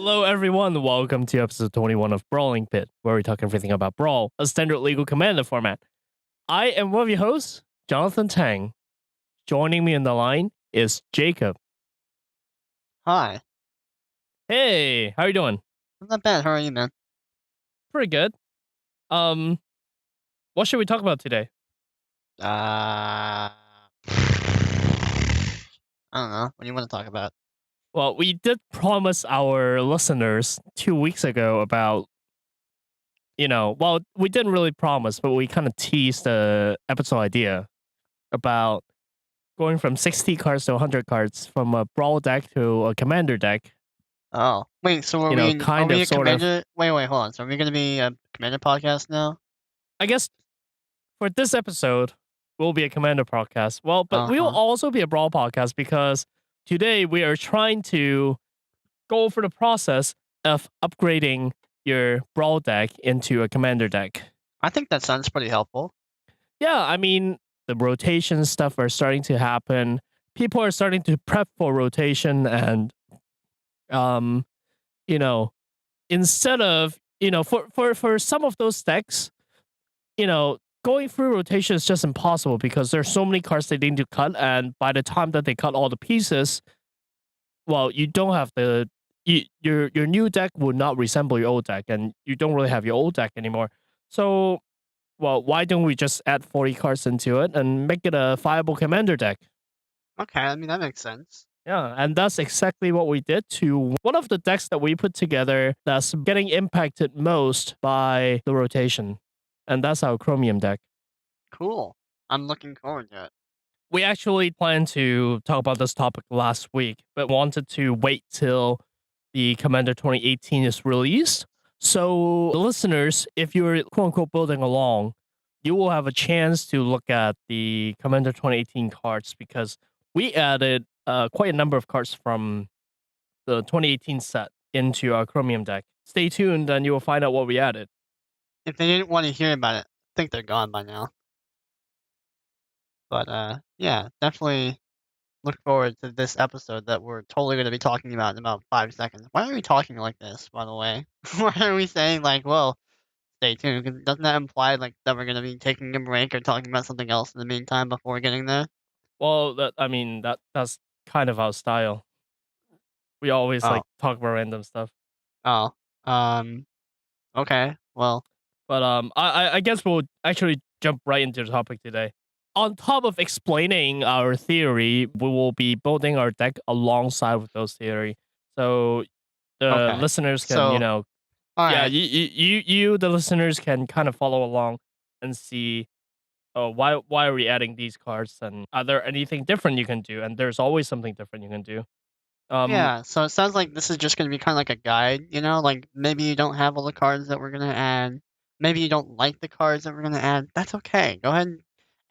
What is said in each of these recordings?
Hello, everyone. Welcome to episode 21 of Brawling Pit, where we talk everything about Brawl, a standard legal commander format. I am one of your hosts, Johnathan Tang. Joining me on the line is Jacob. Hi. Hey, how you doing? I'm not bad. How are you, man? Pretty good. Um, what should we talk about today? I don't know. What do you want to talk about? Well, we did promise our listeners 2 weeks ago about, we didn't really promise, but we kind of teased the episode idea about going from 60 cards to 100 cards from a Brawl deck to a Commander deck. Oh, wait. So are You know, we? Are kind we of, a sort of. commander? Wait, hold on. So are we gonna be a commander podcast now? I guess for this episode, we'll be a Commander podcast. Well, but Uh we'll huh. also be a Brawl podcast because today we are trying to go over the process of upgrading your Brawl deck into a Commander deck. I think that sounds pretty helpful. Yeah, I mean, the rotation stuff are starting to happen. People are starting to prep for rotation and, um, you know, instead of, for some of those decks, going through rotation is just impossible because there's so many cards they need to cut, and by the time that they cut all the pieces, well, you don't have your new deck will not resemble your old deck, and you don't really have your old deck anymore. So, well, why don't we just add 40 cards into it and make it a viable commander deck? Okay, I mean that makes sense. Yeah, and that's exactly what we did to one of the decks that we put together that's getting impacted most by the rotation. And that's our Chromium deck. Cool. I'm looking forward to it. We actually planned to talk about this topic last week, but wanted to wait till the Commander 2018 is released. So, the listeners, if you're quote unquote building along, you will have a chance to look at the Commander 2018 cards because we added quite a number of cards from the 2018 set into our Chromium deck. Stay tuned and you will find out what we added. If they didn't want to hear about it, I think they're gone by now. But yeah, definitely look forward to this episode that we're totally going to be talking about in about 5 seconds. Why are we talking like this, by the way? Why are we saying like, well, stay tuned? 'Cause doesn't that imply like that we're gonna be taking a break or talking about something else in the meantime before getting there? Well, that's kind of our style. We always Oh, like talk about random stuff. oh, um, okay. Well, But I guess we'll actually jump right into the topic today. On top of explaining our theory, we will be building our deck alongside with those theory. So the okay. listeners can, So, all yeah, right. you the listeners can kind of follow along and see, oh, why are we adding these cards, and are there anything different you can do? And there's always something different you can do. Um, Yeah. So it sounds like this is just gonna be kind of like a guide. Like maybe you don't have all the cards that we're gonna add. Maybe you don't like the cards that we're gonna add. That's okay. Go ahead and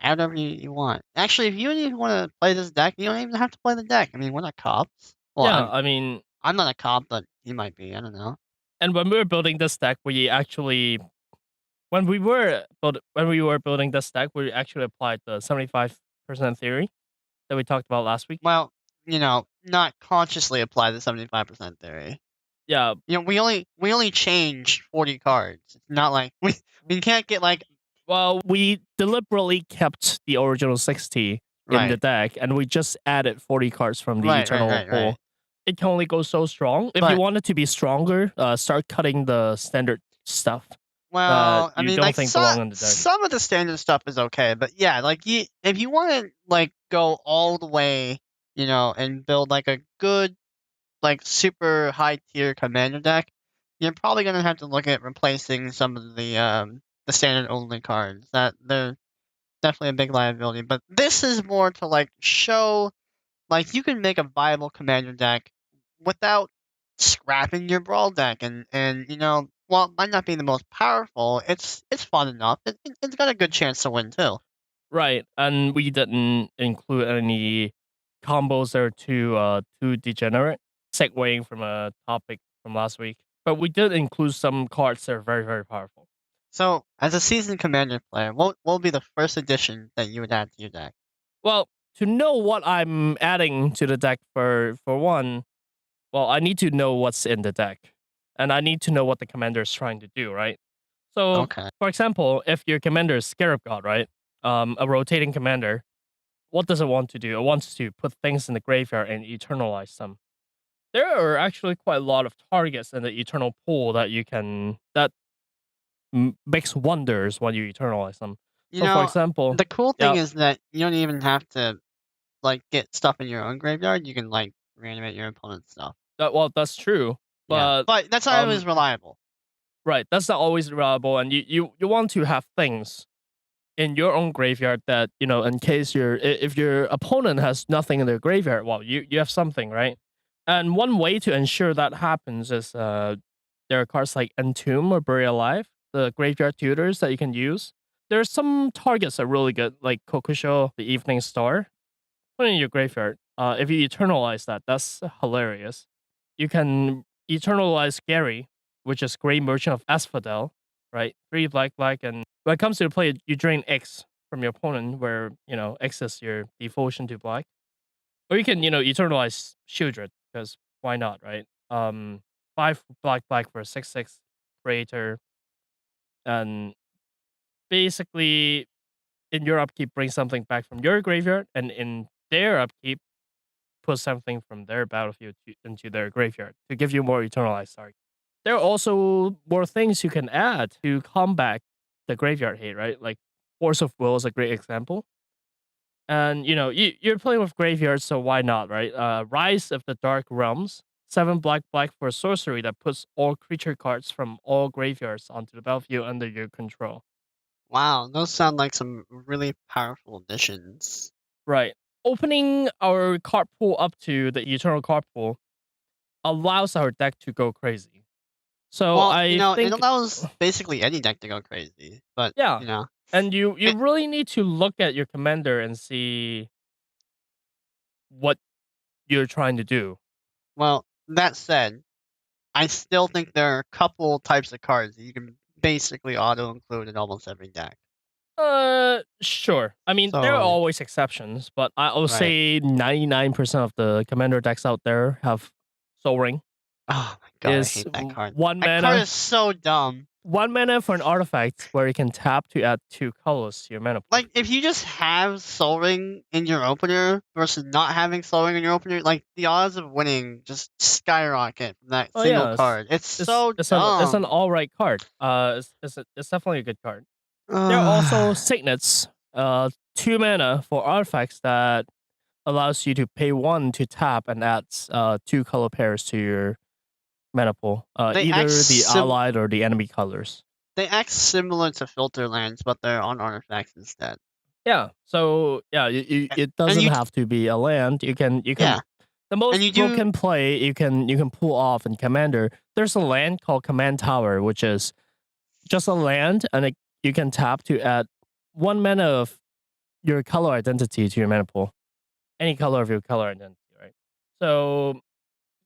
add whatever you want. Actually, if you even want to play this deck, you don't even have to play the deck. I mean, we're not cops. Well, yeah, I'm I mean, I'm not a cop, but you might be. I don't know. and when we were building this deck, we actually when we were building this deck, we actually applied the 75% theory that we talked about last week. Well, not consciously apply the 75% theory. Yeah, We only change 40 cards. It's not like we can't get like well, we deliberately kept the original 60 in the right, deck, and we just added 40 cards from the right, right, eternal right, pool. right. It can only go so strong. If you But want it to be stronger, start cutting the standard stuff that well, I you mean, don't like think belong in the deck. some of the standard stuff is okay, but yeah, like if you want to like go all the way, and build like a good like super high tier commander deck, you're probably gonna have to look at replacing some of the standard only cards. That they're definitely a big liability. But this is more to like show like you can make a viable commander deck without scrapping your brawl deck, and while it might not be the most powerful, it's fun enough. It's got a good chance to win too. Right, and we didn't include any combos that are too degenerate, segueing from a topic from last week. But we did include some cards that are very, very powerful. So, as a seasoned commander player, what will be the first addition that you would add to your deck? Well, to know what I'm adding to the deck for one, well, I need to know what's in the deck, and I need to know what the commander is trying to do, right? So, Okay. for example, if your commander is Scarab God, right? A rotating commander, what does it want to do? It wants to put things in the graveyard and eternalize them. There are actually quite a lot of targets in the eternal pool that makes wonders when you eternalize them. You So, for know, example, the cool thing yeah, is that you don't even have to like get stuff in your own graveyard. You can like reanimate your opponent's stuff. that's true, Yeah, but but that's not um, always reliable. right, that's not always reliable, and you want to have things in your own graveyard that in case if your opponent has nothing in their graveyard, well, you have something, right? And one way to ensure that happens is there are cards like Entomb or Bury Alive, the graveyard tutors that you can use. There's some targets that are really good, like Kokusho, the Evening Star. Put it in your graveyard. If you eternalize that, that's hilarious. You can eternalize Gary, which is Grey Merchant of Asphodel, right? 3 black black, and when it comes to the play, you drain X from your opponent, where X is your devotion to black. Or you can eternalize Shieldred, because why not, right? 5 black black for a 6/6 creator, and basically in your upkeep bring something back from your graveyard, and in their upkeep put something from their battlefield into their graveyard to give you more eternalized target. There are also more things you can add to combat the graveyard hate, right? Like Force of Will is a great example. And you're playing with graveyards, so why not, right? Rise of the Dark Realms, 7 black black for a sorcery that puts all creature cards from all graveyards onto the battlefield under your control. Wow, those sound like some really powerful additions. Right. Opening our card pool up to the eternal card pool allows our deck to go crazy. So Well, I it think, allows basically any deck to go crazy, but yeah, and you it, really need to look at your commander and see what you're trying to do. well, that said, I still think there are a couple types of cards that you can basically auto include in almost every deck. Sure. I mean, there are So, always exceptions, but I will right. say 99% of the commander decks out there have Soul Ring. Oh my god, I Is hate that card. one That card mana, is so dumb. 1 mana for an artifact where you can tap to add 2 colors to your mana pool. Like, if you just have Soul Ring in your opener versus not having Soul Ring in your opener, like, the odds of winning just skyrocket from that Oh single yeah, card. It's it's so it's an dumb. all right card. It's definitely a good card. There are also signets, 2 mana for artifacts that allows you to pay 1 to tap and adds 2 color pairs to your mana pool, they act either the sim- allied or the enemy colors. they act similar to Filter Lands, but they're on artifacts instead. Yeah, so yeah, it And doesn't you, have to be a land. You can yeah, the and most you do. broken play you can pull off in Commander. There's a land called Command Tower, which is just a land, and you can tap to add 1 mana of your color identity to your mana pool. Any color of your color identity, right? So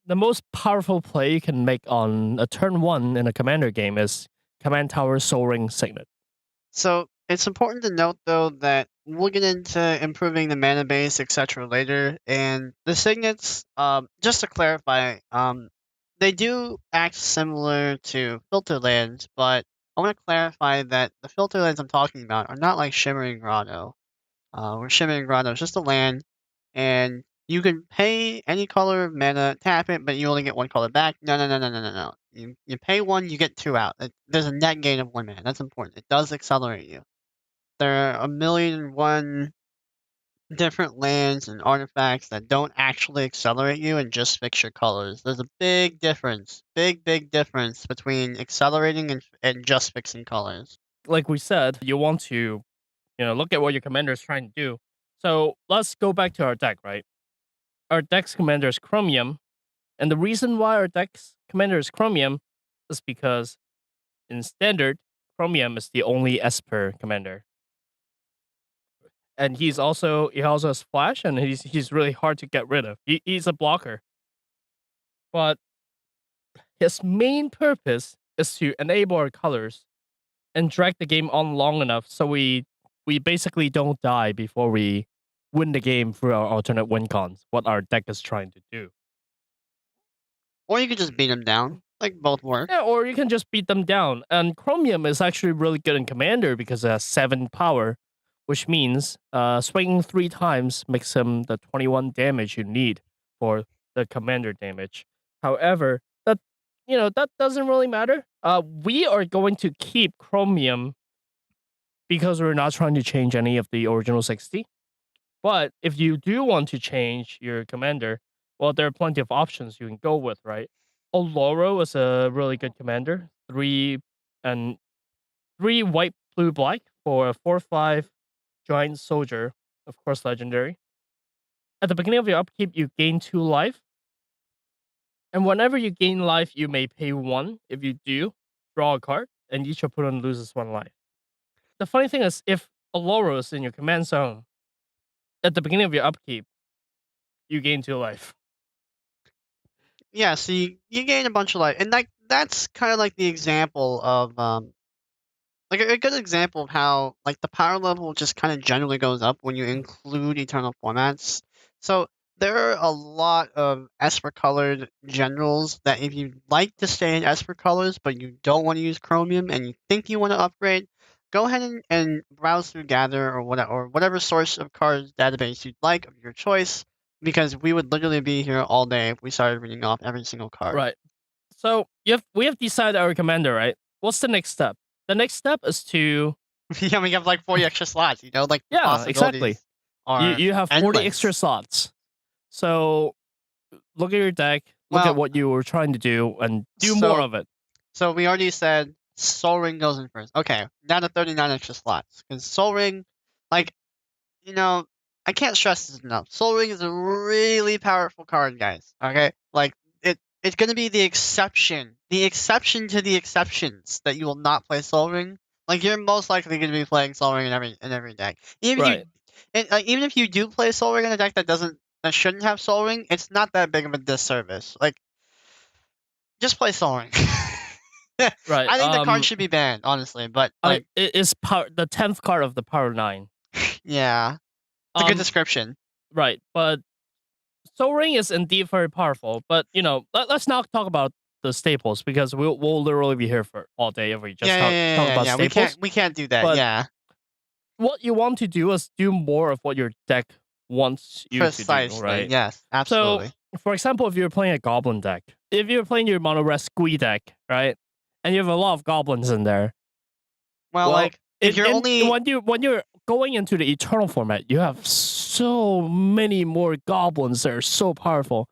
the most powerful play you can make on a turn 1 in a commander game is Command Tower Soul Ring Signet. So it's important to note though that we'll get into improving the mana base, etc. later. And the signets, just to clarify, they do act similar to filter lands, but I want to clarify that the filter lands I'm talking about are not like Shimmering Grotto. Where Shimmering Grotto is just a land, and you can pay any color of mana, tap it, but you only get 1 color back. No, no, no, no, no, no, no. You pay 1, you get 2 out. There's a net gain of 1 mana. That's important. It does accelerate you. There are a million and one different lands and artifacts that don't actually accelerate you and just fix your colors. There's a big difference, big difference between accelerating and just fixing colors. Like we said, you want to look at what your commander is trying to do. So let's go back to our deck, right? Our deck's commander is Chromium, and the reason why our deck's commander is Chromium is because in standard, Chromium is the only Esper commander, and he also has Flash, and he's really hard to get rid of. He's a blocker, but his main purpose is to enable our colors and drag the game on long enough so we basically don't die before we win the game through our alternate win cons. What our deck is trying to do. Or you could just beat him down. Like, both work. Yeah, or you can just beat them down. And Chromium is actually really good in Commander because it has 7 power, which means swinging 3 times makes him the 21 damage you need for the Commander damage. However, that doesn't really matter. We are going to keep Chromium because we're not trying to change any of the original 60. But if you do want to change your commander, well, there are plenty of options you can go with, right? Oloro is a really good commander. 3 white, blue, black for a 4/5 giant soldier, of course, legendary. At the beginning of your upkeep, you gain 2 life. And whenever you gain life, you may pay 1. If you do, draw a card, and each opponent loses 1 life. The funny thing is, if Oloro is in your command zone, at the beginning of your upkeep, you gain 2 life. Yeah, so you gain a bunch of life. And that's kind of like the example of like a good example of how like the power level just kind of generally goes up when you include eternal formats. So there are a lot of Esper colored generals that if you like to stay in Esper colors but you don't want to use Chromium and you think you want to upgrade, go ahead and browse through Gather or whatever source of cards database you'd like of your choice, because we would literally be here all day if we started reading off every single card. Right. So we have decided our commander, right? What's the next step? The next step is to Yeah, we have like 40 extra slots, like the yeah, possibilities exactly. are You have 40 endless. extra slots. So look at your deck, look Well, at what you were trying to do, and do so- more of it. So we already said Soul Ring goes in first. Okay, down to 39 extra slots. Because Soul Ring, like, I can't stress this enough. Soul Ring is a really powerful card, guys. Okay? Like, it's going to be the exception to the exceptions that you will not play Soul Ring. Like, you're most likely going to be playing Soul Ring in every deck. Right. Even if you do play Soul Ring in a deck that shouldn't have Soul Ring, it's not that big of a disservice. Like, just play Soul Ring. Right. I think the card should be banned, honestly. But like, it is the 10th card of the Power 9. yeah, it's a good description. Right, but Soul Ring is indeed very powerful. But let's not talk about the staples because we'll literally be here for all day if we just talk about staples. We can't do that. But yeah, what you want to do is do more of what your deck wants you precisely. to do, right? Yes, absolutely. So, for example, if you're playing a goblin deck, if you're playing your mono red squee deck, right, and you have a lot of goblins in there, well like if you're only when you're going into the eternal format, you have so many more goblins that are so powerful,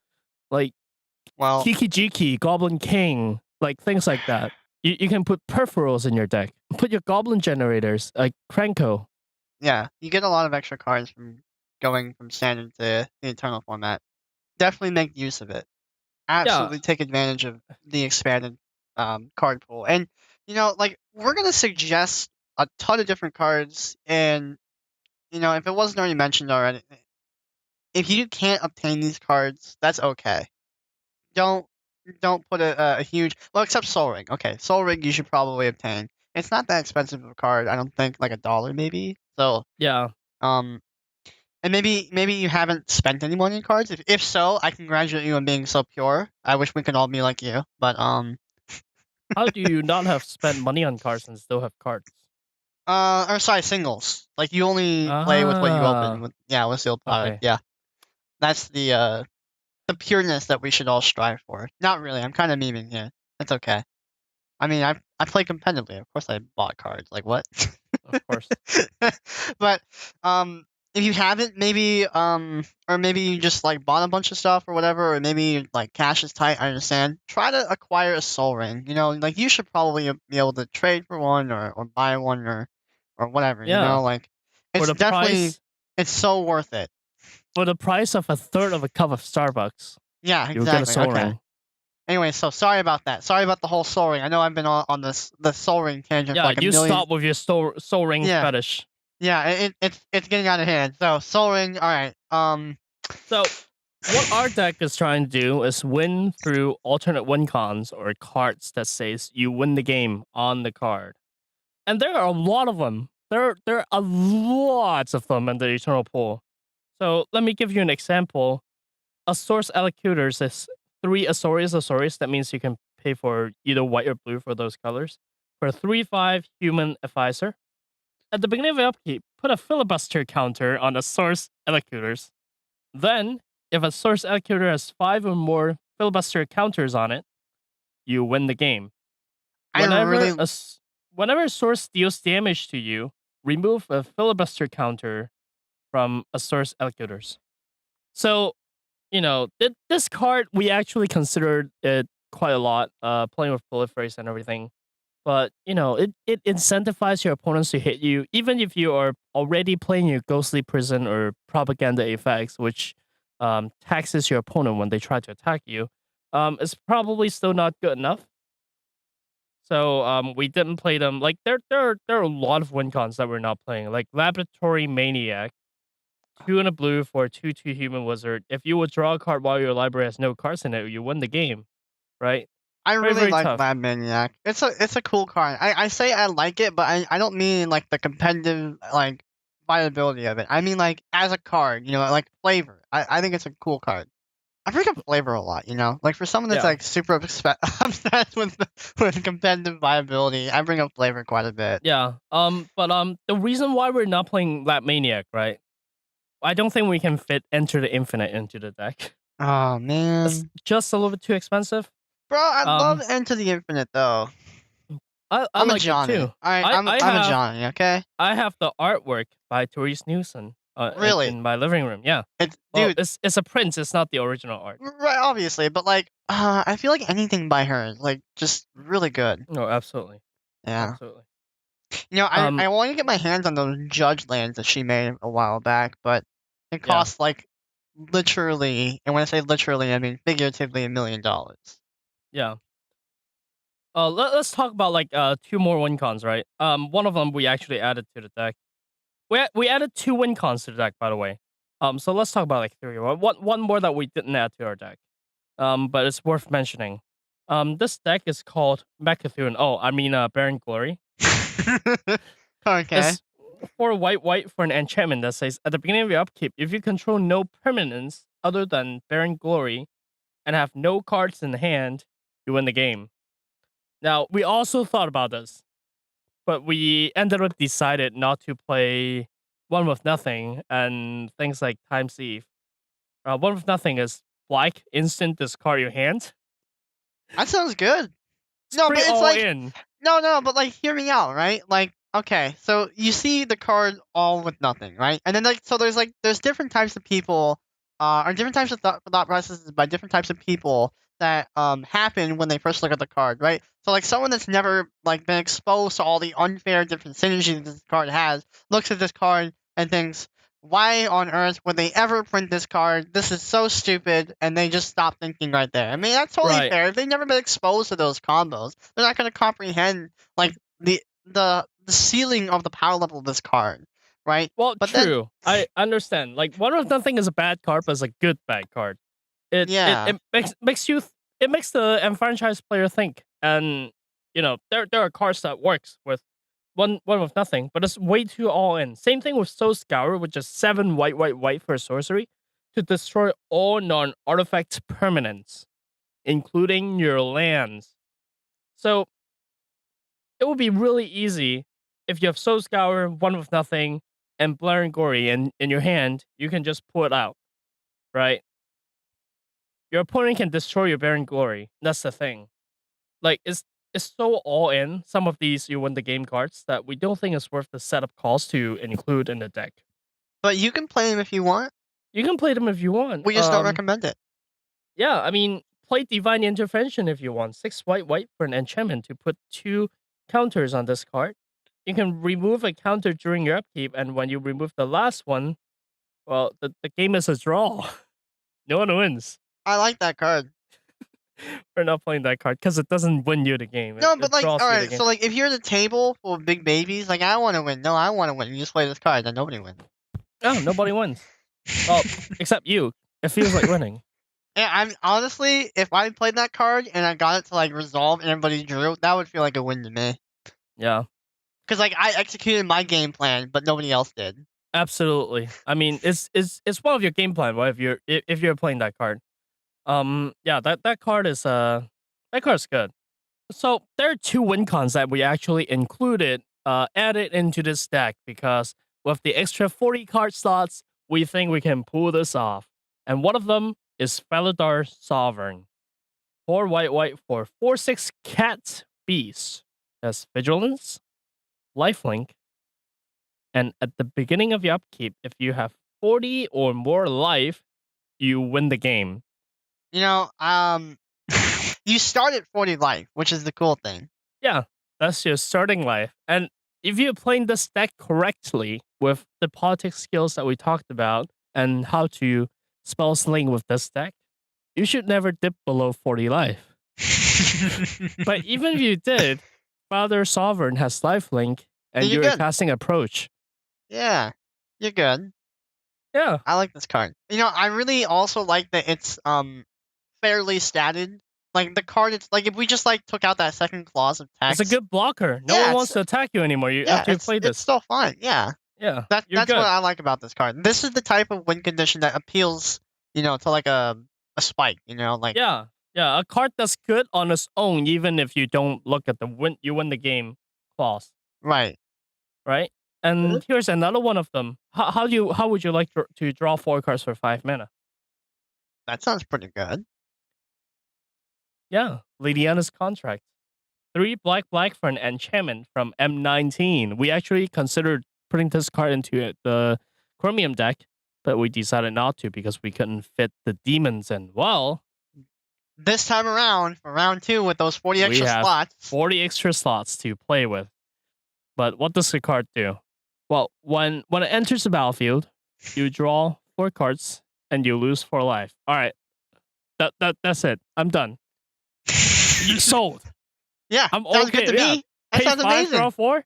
like Kiki Jiki, Goblin King, like things like that. You can put peripherals in your deck. Put your goblin generators like Krenko. Yeah, you get a lot of extra cards from going from standard to the eternal format. Definitely make use of it. Absolutely take advantage of the expanded card pool. And like we're gonna suggest a ton of different cards, and if it wasn't already mentioned already, if you can't obtain these cards, that's okay. Don't put a huge except Soul Ring. Okay, Soul Ring you should probably obtain. It's not that expensive of a card. I don't think, like $1 maybe. So yeah. And maybe you haven't spent any money on cards. If so, I congratulate you on being so pure. I wish we could all be like you. But how do you not have spent money on cards and still have cards? Or sorry, singles. Like you only play with what you open. With sealed product. Okay. Yeah, that's the pureness that we should all strive for. Not really. I'm kind of memeing here. That's okay. I mean, I play competitively. Of course, I bought cards. Like what? Of course. But if you haven't, maybe or maybe you just like bought a bunch of stuff or whatever, or maybe like cash is tight. I understand. Try to acquire a Soul Ring. Like you should probably be able to trade for one or buy one or whatever. Yeah. Like it's definitely it's so worth it. For the price of a third of a cup of Starbucks. Yeah, exactly. You'll get a Soul Ring. Anyway, so sorry about that. Sorry about the whole Soul Ring. I know I've been on the SoulRing tangent for like a million. Stop with your Soul Ring fetish. Yeah, it's getting out of hand. So Soul Ring, all right. So what our deck is trying to do is win through alternate win cons or cards that says you win the game on the card, and there are a lot of them. There are lots of them in the Eternal Pool. So let me give you an example. A Source Elocutor says 3 Azorius, that means you can pay for either white or blue for those colors. For 3/5 human advisor. At the beginning of the upkeep, put a filibuster counter on a source executors. Then, if a source executor has 5 or more filibuster counters on it, you win the game. I really Whenever a source deals damage to you, remove a filibuster counter from a source executors. So, this card, we actually considered it quite a lot, playing with proliferate and everything. But, it incentivizes your opponents to hit you, even if you are already playing your Ghostly Prison or Propaganda effects, which taxes your opponent when they try to attack you. It's probably still not good enough. So we didn't play them. Like there are a lot of win cons that we're not playing. Like Laboratory Maniac, 2 and a blue for a 2/2 human wizard. If you withdraw a card while your library has no cards in it, you win the game. Right? I Very, really very like tough. Lab Maniac. It's a cool card. I say I like it, but I don't mean like the competitive like viability of it. I mean like as a card, like flavor. I think it's a cool card. I bring up flavor a lot, like for someone that's Yeah. like super obsessed with competitive viability, I bring up flavor quite a bit. Yeah. But the reason why we're not playing Lab Maniac, right? I don't think we can fit Enter the Infinite into the deck. Oh It's man, just a little bit too expensive. bro, I love Um, Into the Infinite though. I I'm a like it Johnny. too. All right, I I I'm a have Johnny. Okay, I have the artwork by Therese Newson really, in my living room. Yeah. it's Well, dude. it's a print. It's not the original art. Right, obviously, but like, I feel like anything by her is like just really good. No, absolutely, Yeah. absolutely. I want to get my hands on those Judge lands that she made a while back, but it Yeah, costs like literally, and when I say literally, I mean figuratively $1 million. yeah. Let's talk about like 2 more win cons, right? One of them we actually added to the deck. We added 2 win cons to the deck, by the way. So let's talk about like 3. One more that we didn't add to our deck. But it's worth mentioning. This deck is called Mechathune. Oh, I mean Baron Glory. Okay. It's 4 white for an enchantment that says at the beginning of your upkeep, if you control no permanents other than Baron Glory and have no cards in hand, you win the game. Now, we also thought about this, but we ended up decided not to play One with Nothing and things like Time Thief. One with Nothing is black, instant discard your hand. That sounds good. It's No, but pretty it's all like in. no, but like hear me out, right? Like, okay, so you see the card all with nothing, right? And then so there's different types of people, or different types of thought processes by different types of people that happen when they first look at the card, right? So like someone that's never like been exposed to all the unfair different synergies this card has looks at this card and thinks, why on earth would they ever print this card? This is so stupid, and they just stop thinking right there. I mean, that's totally Right. fair. If they've never been exposed to those combos, they're not going to comprehend like the ceiling of the power level of this card, right? Well, But then, true. I understand. Like One with Nothing is a bad card, but it's a good bad card. It it, yeah, it makes you it makes the enfranchised player think. And there are cards that works with one with nothing, but it's way too all in. Same thing with Soul Scour, which is 7 white for a sorcery to destroy all non-artifact permanents, including your lands. So it would be really easy if you have Soul Scour, One with Nothing, and Blaring Gory in your hand, you can just pull it out, right? Your opponent can destroy your Baron Glory. That's the thing. Like it's so all in. Some of these you win the game cards that we don't think it's worth the setup cost to include in the deck. but you can play them if you want. You can play them if you want. We just don't recommend it. Yeah, I mean, play Divine Intervention if you want. 6 white for an enchantment to put 2 counters on this card. You can remove a counter during your upkeep, and when you remove the last one, well, the game is a draw. No one wins. I like that card. We're not playing that card because it doesn't win you the game. No, It but like, all draws you the right, game. so like, if you're at a table full of big babies, like, I want to win. No, I want to win. You just play this card, then nobody wins. Oh, nobody wins. Well, except you. It feels like winning. And I'm honestly, if I played that card and I got it to like resolve and everybody drew, that would feel like a win to me. Yeah, Because like I executed my game plan, but nobody else did. absolutely. I mean, it's one of your game plan, right? If you're playing that card. Yeah, that card is good. So there are two win cons that we actually included, added into this deck because with the extra 40 card slots, we think we can pull this off. And one of them is Felidar Sovereign. 4 white white for 4/6 cat beast. Has vigilance, lifelink, and at the beginning of your upkeep, if you have 40 or more life, you win the game. You know, you start at 40 life, which is the cool thing. Yeah, that's your starting life. And if you're playing this deck correctly with the politics skills that we talked about and how to spell sling with this deck, you should never dip below 40 life. But even if you did, Father Sovereign has lifelink and You're you're good. casting approach. Yeah, you're good. Yeah. I like this card. You know, I really also like that it's fairly statted. Like the card, it's like if we just like took out that second clause of text. It's a good blocker. No Yeah, one wants to attack you anymore. After you play it's this. still fine. Yeah, Yeah. that's good. what I like about this card. This is the type of win condition that appeals, you know, to like a spike. You know, like Yeah. A card that's good on its own, even if you don't look at the win, you win the game clause. right. Right? And here's another one of them. How would you like to draw 4 cards for 5 mana? That sounds pretty good. Yeah, Lydiana's Contract. 3 black for an enchantment from M19. We actually considered putting this card into the Chromium deck, but we decided not to because we couldn't fit the demons in. Well, this time around for round 2 with those 40 extra we have slots. 40 extra slots to play with. But what does the card do? Well, when it enters the battlefield, you draw 4 cards and you lose 4 life. All right, that's it. I'm done. You sold. Yeah, I'm sounds okay. good to Yeah. me. That Pay sounds 5, amazing. draw 4.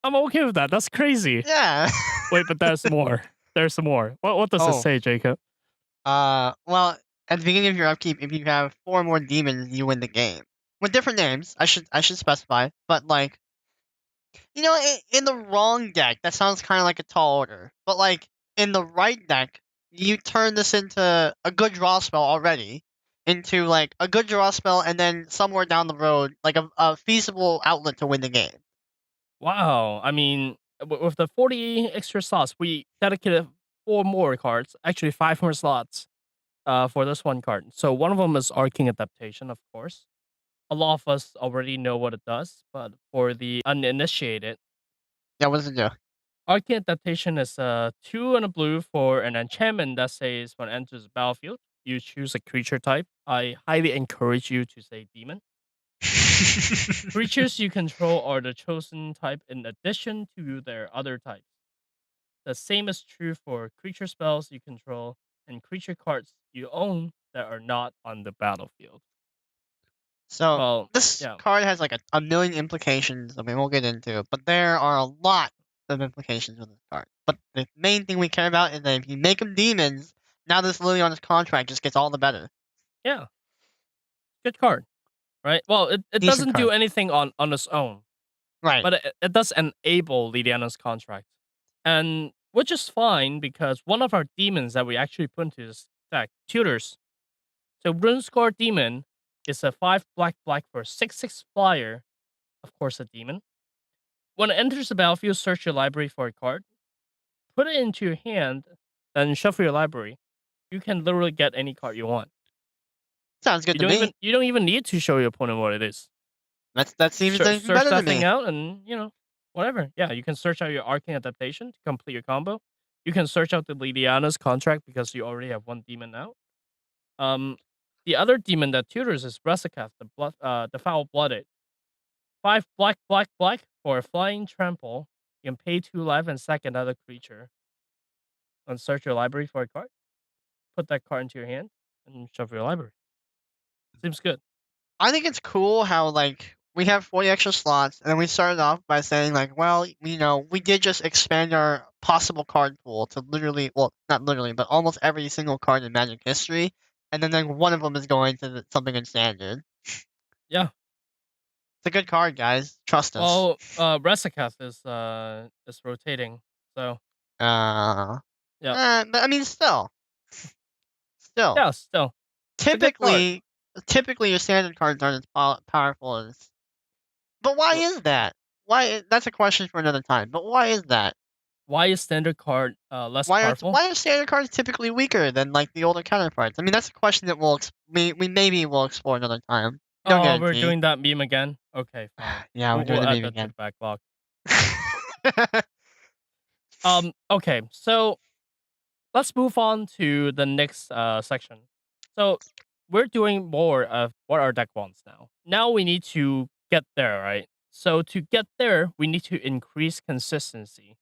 I'm okay with that. That's crazy. Yeah. Wait, but there's more. There's some more. What does it say, Jacob? Well, at the beginning of your upkeep, if you have 4 more demons, you win the game. With different names, I should specify. But like, you know, in the wrong deck, that sounds kind of like a tall order. But like in the right deck, you turn this into a good draw spell already, into like a good draw spell, and then somewhere down the road, like a feasible outlet to win the game. Wow. I mean, with the 40 extra slots, we dedicated 4 more cards. Actually, 5 more slots for this one card. So one of them is Arcane Adaptation, of course. A lot of us already know what it does, but for the uninitiated, Yeah, what does it do? Arcane Adaptation is 2 and a blue for an enchantment that says when it enters the battlefield, you choose a creature type. I highly encourage you to say demon. Creatures you control are the chosen type in addition to their other types. The same is true for creature spells you control and creature cards you own that are not on the battlefield. So Well, this yeah. card has like a million implications that we won't get into, but there are a lot of implications with this card. But the main thing we care about is that if you make them demons, now this Liliana's Contract just gets all the better. Yeah. Good card. Right? Well, it doesn't do anything on its own. Right. But it does enable Lydiana's Contract. And which is fine because one of our demons that we actually put into this deck, tutors. So RuneScore Demon is a 5 black for a 6/6 flyer, of course a demon. When it enters the battlefield, search your library for a card, put it into your hand, and shuffle your library. You can literally get any card you want. Sounds good to me. You don't even need to show your opponent what it is. That seems Search better that to me. thing out, and whatever. Yeah, you can search out your Arcane Adaptation to complete your combo. You can search out the Lydiana's Contract because you already have 1 demon out. The other demon that tutors is Resikath, the Foul Blooded. 5 black for a flying trample. You can pay 2 life and sack another creature. And search your library for a card. Put that card into your hand and shuffle your library. Seems good. I think it's cool how like we have 40 extra slots, and then we started off by saying like, well, you know, we did just expand our possible card pool to literally, well, not literally, but almost every single card in Magic history, and then like one of them is going to something in Standard. Yeah. It's a good card, guys. Trust us. Well, Resikath is rotating, so But I mean, still. yeah, still. a good card. typically your standard cards aren't as powerful as. But why Wh- is that? That's a question for another time. But why is that? Why is standard card less powerful? Why are standard cards typically weaker than like the older counterparts? I mean, that's a question that we maybe will explore another time. No Oh, we're guarantee. doing that meme again. Okay, fine. Yeah, we're doing We'll the add meme that to again. the backlog. Okay, so let's move on to the next section. So we're doing more of what our deck wants now. Now we need to get there, right? So to get there, we need to increase consistency.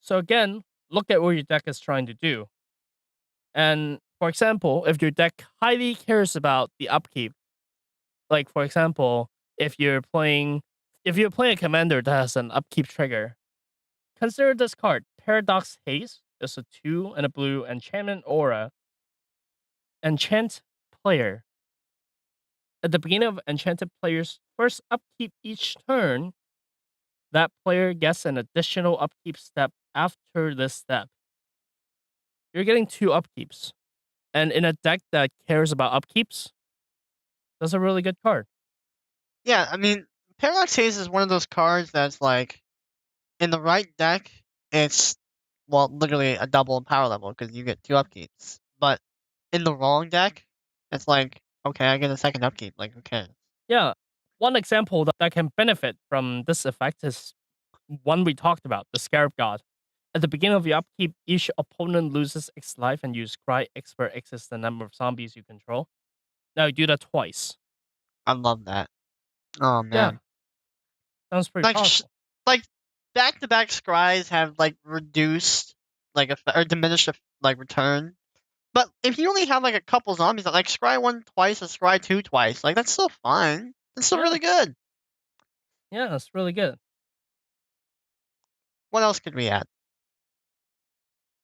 So again, look at what your deck is trying to do. And for example, if your deck highly cares about the upkeep, like for example, if you're playing a commander that has an upkeep trigger, consider this card. Paradox Haze is a 2 and a blue enchantment aura. Enchant player. At the beginning of enchanted player's first upkeep each turn, that player gets an additional upkeep step after this step. You're getting 2 upkeeps. And in a deck that cares about upkeeps, that's a really good card. Yeah, I mean, Paradox Haze is one of those cards that's like, in the right deck, it's literally a double power level because you get 2 upkeeps. But in the wrong deck, it's like, okay, I get a second upkeep. Like, okay. Yeah. One example that can benefit from this effect is one we talked about, the Scarab God. At the beginning of your upkeep, each opponent loses X life and you scry X where X is the number of zombies you control. Now you do that twice. I love that. Oh Yeah, man. sounds pretty Like powerful. like back-to-back scries have like reduced like or diminished like return. But if you only have like a couple zombies, like scry 1 twice and scry 2 twice, like that's still fine. That's still Yeah, really good. yeah, that's really good. What else could we add?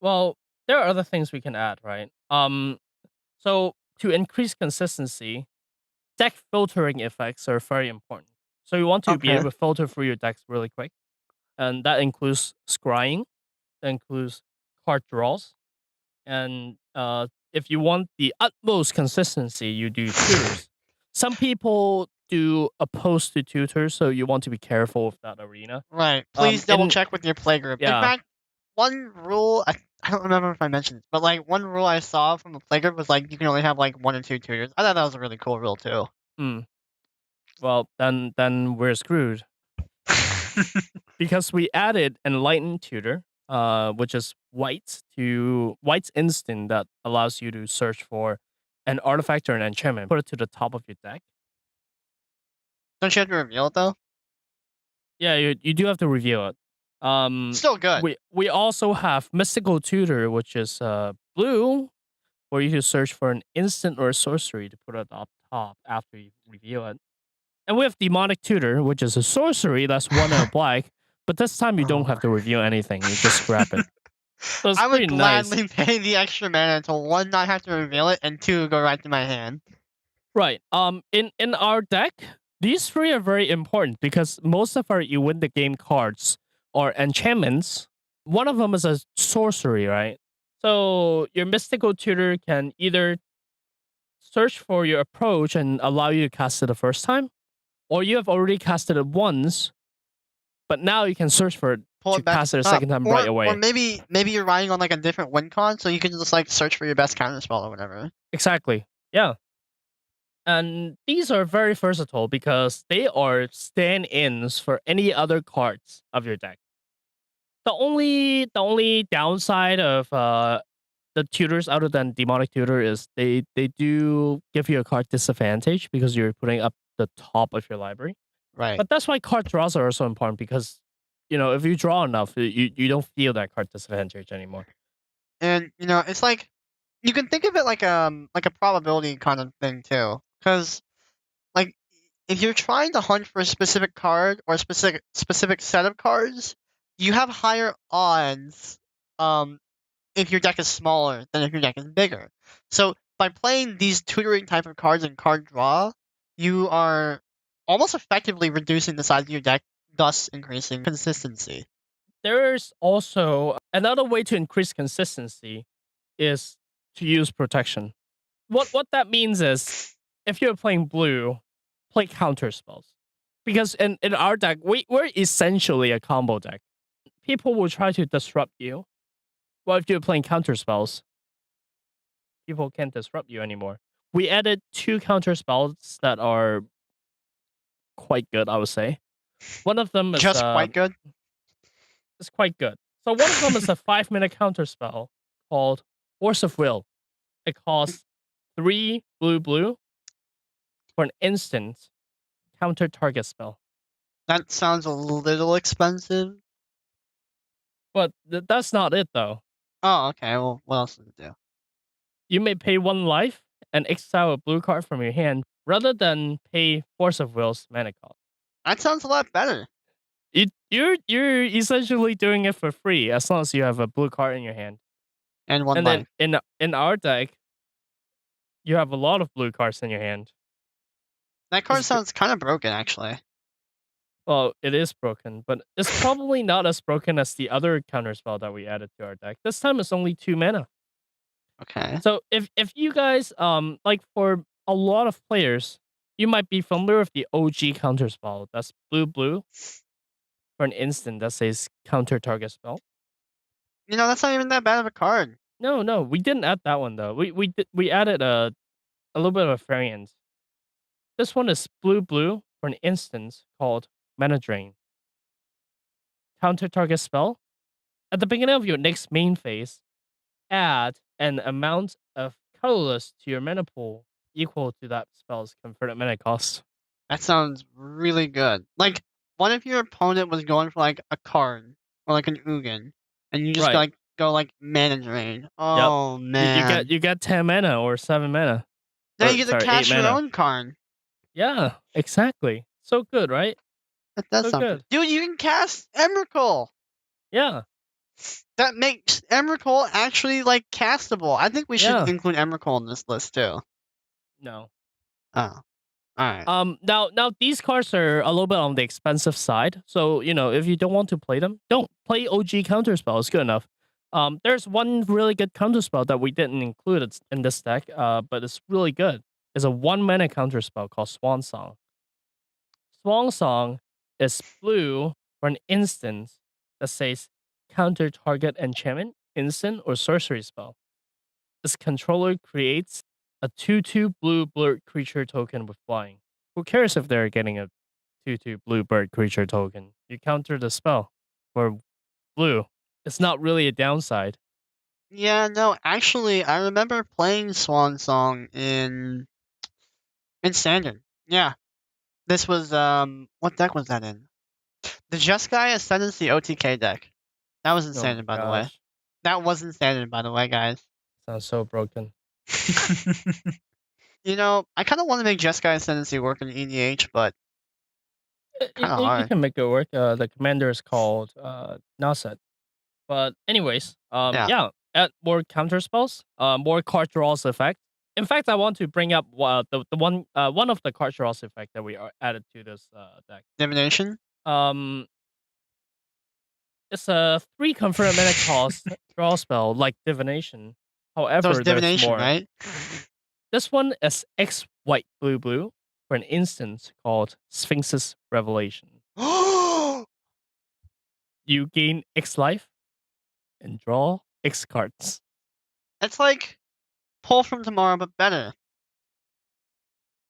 Well, there are other things we can add, right? So to increase consistency, deck filtering effects are very important. So you want to be Okay. able to filter through your decks really quick, and that includes scrying, that includes card draws, and if you want the utmost consistency, you do tutors. Some people do opposed to tutors, so you want to be careful with that arena. Right. Please double In check with your playgroup. In Yeah, fact, one rule I don't remember if I mentioned it, but like one rule I saw from the playgroup was like you can only have like 1 or 2 tutors. I thought that was a really cool rule too. well then we're screwed because we added enlightened tutor, which is White's instant that allows you to search for an artifact or an enchantment, put it to the top of your deck. Don't you have to reveal it though? Yeah, you do have to reveal it. Still good. We also have mystical tutor, which is blue, where you can search for an instant or a sorcery to put it up top after you reveal it. And we have demonic tutor, which is a sorcery that's 1 and a black, but this time you don't have to reveal anything. You just grab it. So it's I pretty would nice. gladly pay the extra mana to 1 not have to reveal it and 2 go right to my hand. Right. In our deck, these 3 are very important because most of our you win the game cards are enchantments. One of them is a sorcery, right? So your mystical tutor can either search for your approach and allow you to cast it the first time, or you have already casted it once, but now you can search for it Pull to it back cast to it the a top. second time right Or away. maybe you're riding on like a different win con, so you can just like search for your best counterspell or whatever. Exactly. Yeah. And these are very versatile because they are stand-ins for any other cards of your deck. The only downside of the tutors other than demonic tutor is they do give you a card disadvantage because you're putting up the top of your library. Right. But that's why card draws are also important because if you draw enough, you don't feel that card disadvantage anymore. And it's like you can think of it like a probability kind of thing too, because like if you're trying to hunt for a specific card or a specific set of cards, you have higher odds if your deck is smaller than if your deck is bigger. So by playing these tutoring type of cards in card draw, you are almost effectively reducing the size of your deck, thus increasing consistency. There's also another way to increase consistency is to use protection. what that means is, if you're playing blue, play counter spells, because in our deck we're essentially a combo deck. People will try to disrupt you. Well, if you're playing counter spells, people can't disrupt you anymore. We added 2 counter spells that are quite good, I would say. One of them Just quite good. is quite good. So one of them is a 5-minute counter spell called Force of Will. It costs 3 blue for an instant counter target spell. That sounds a little expensive. But that's not it though. Oh, okay. Well, what else does it do? You may pay 1 life and exile a blue card from your hand rather than pay Force of Will's mana cost. That sounds a lot better. You're essentially doing it for free as long as you have a blue card in your hand. And 1 And life. then in our deck, you have a lot of blue cards in your hand. That card sounds kind of broken, actually. Well, it is broken, but it's probably not as broken as the other counterspell that we added to our deck. This time it's only 2 mana. Okay. So if you guys like, for a lot of players, you might be familiar with the OG counterspell. That's blue for an instant that says counter target spell. That's not even that bad of a card. No, we didn't add that one though. We added a little bit of a variant. This one is blue for an instance called Mana Drain. Counter target spell. At the beginning of your next main phase, add an amount of colorless to your mana pool equal to that spell's converted mana cost. That sounds really good. Like, what if your opponent was going for like a card or like an Ugin, and you just Right. go Mana Drain? Oh man! You get 10 mana or 7 mana. Now Or, you get to sorry, cast 8 your mana. own card. Yeah, exactly. So good, right? That does So sound good. good. Dude, you can cast Emrakul. Yeah. That makes Emrakul actually like castable. I think we should Yeah. include Emrakul in this list too. No. Oh, all right. Now these cards are a little bit on the expensive side. So, if you don't want to play them, don't play OG counterspell. It's good enough. There's one really good counterspell that we didn't include in this deck, but it's really good. It's a 1 mana counterspell called Swan Song. Swan Song is blue for an instant that says counter target enchantment, instant, or sorcery spell. This controller creates a 2/2 blue bird creature token with flying. Who cares if they're getting a 2/2 blue bird creature token? You counter the spell for blue. It's not really a downside. Yeah, no, actually, I remember playing Swan Song in Standard. Yeah, this was what deck was that in? The Just Guy Ascendancy OTK deck. That was in Oh my Standard, by the way. gosh. That was in Standard, by the way, guys. Sounds so broken. I kind of want to make Just Guy Ascendancy work in EDH, but kind of You hard. can make it work. The commander is called Naset. But anyways, Yeah. add more counter spells, more card draws effect. In fact, I want to bring up the one of the card draws effect that we added to this deck. Divination? It's a 3 confirmed mana cost draw spell like Divination. So However, it's there's Divination, more. right? This one is X white blue for an instance called Sphinx's Revelation. You gain X life and draw X cards. It's like Pull from Tomorrow, but better.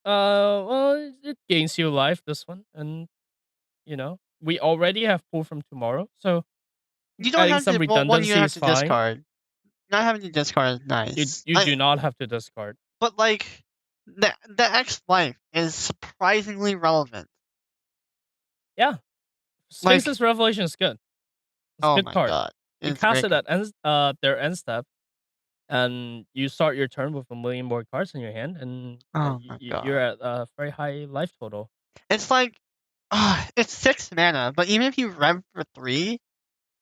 Well, it gains you life, this one, and we already have Pull from Tomorrow, so You don't adding have some to. Well, one you redundancy have is to fine. discard. Not having to discard is nice. You do not have to discard. But like, the X life is surprisingly relevant. Yeah, Sphinx's Revelation is good. It's a Oh good my card. god! You It's cast great. it at their end step, and you start your turn with 1 million more cards in your hand, and Oh my you're god! at a very high life total. It's like, it's 6 mana, but even if you rev for 3,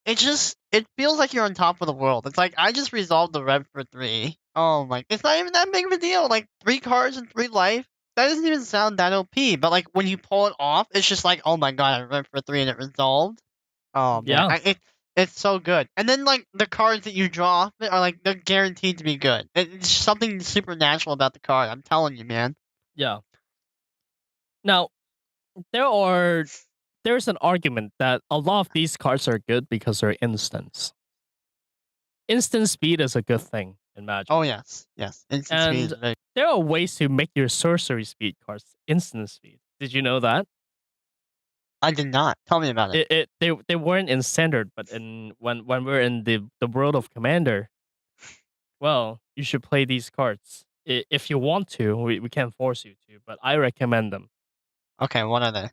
it feels like you're on top of the world. It's like I just resolved the rev for 3. Oh my! It's not even that big of a deal. Like 3 cards and 3 life. That doesn't even sound that OP. But like when you pull it off, it's just like, oh my god, I rev for 3 and it resolved. Oh man, Yeah. It's so good. And then like the cards that you draw off it are like they're guaranteed to be good. It's something supernatural about the card. I'm telling you, man. Yeah. Now, there's an argument that a lot of these cards are good because they're instants. Instant speed is a good thing in Magic. Oh yes, yes. Instant speed is And very. there are ways to make your sorcery speed cards instant speed. Did you know that? I did not. Tell me about it. They weren't in standard, but in when we're in the world of Commander, well, you should play these cards. If you want to, we can't force you to, but I recommend them. Okay, what are they?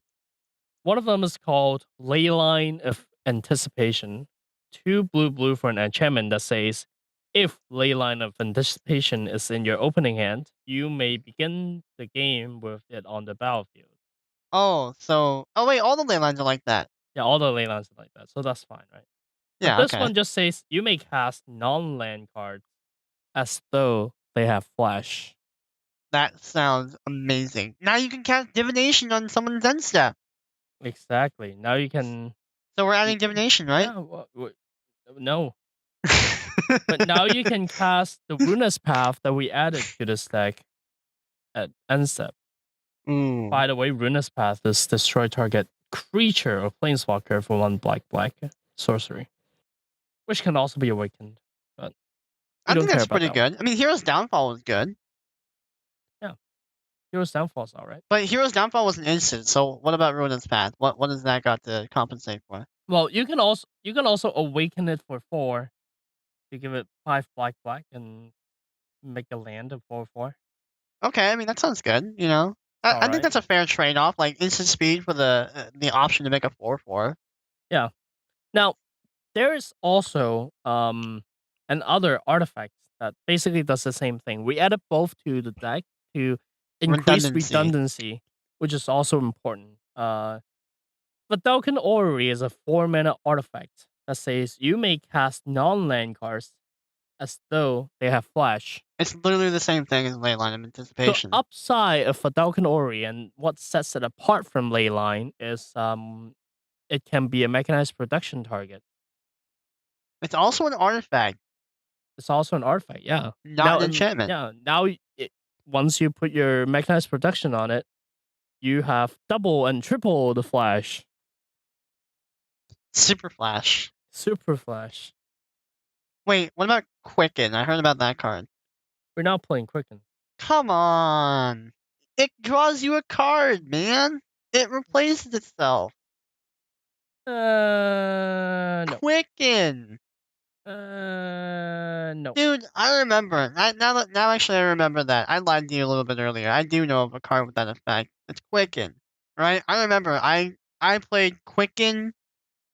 One of them is called Leyline of Anticipation. 2 blue for an enchantment that says, if Leyline of Anticipation is in your opening hand, you may begin the game with it on the battlefield. Oh, so wait, all the ley lines are like that. Yeah, all the ley lines are like that, so that's fine, right? But Yeah, this okay. one just says you may cast non-land cards as though they have flash. That sounds amazing. Now you can cast divination on someone's end step. Exactly. Now you can. So we're adding divination, right? Yeah. No. But now you can cast the Ruinous Path that we added to this deck at end step. Ooh. By the way, Ruinous Path is destroy target creature or planeswalker for 1 black sorcery, which can also be awakened. But I we don't think care that's about pretty that one. good. I mean, Hero's Downfall was good, Yeah. Hero's Downfall's alright. but Hero's Downfall was an instant. So what about Ruinous Path? What does that got to compensate for? Well, you can also awaken it for 4. You give it 5 black and make a land of 4/4. Okay, I mean that sounds good. You know, I think Alright. that's a fair trade off. Like instant speed for the option to make a 4/4. Yeah. Now, there is also another artifact that basically does the same thing. We added both to the deck to increase Redundancy. redundancy, which is also important. Vidalcan Orrery is a 4-mana artifact that says you may cast non-land cards as though they have flash. It's literally the same thing as Leyline of The Anticipation. upside of Vidalcan Orrery and what sets it apart from Leyline is it can be a mechanized production target. It's also an artifact, It's also an artifact, yeah. not an enchantment. Yeah, now once you put your mechanized production on it, you have double and triple the flash. Super Flash. Super flash. Wait, what about Quicken? I heard about that card. We're now playing Quicken. Come on. It draws you a card, man. It replaces itself. No. Quicken. No. Dude, I remember. Now actually I remember that. I lied to you a little bit earlier. I do know of a card with that effect. It's Quicken. Right? I remember. I played Quicken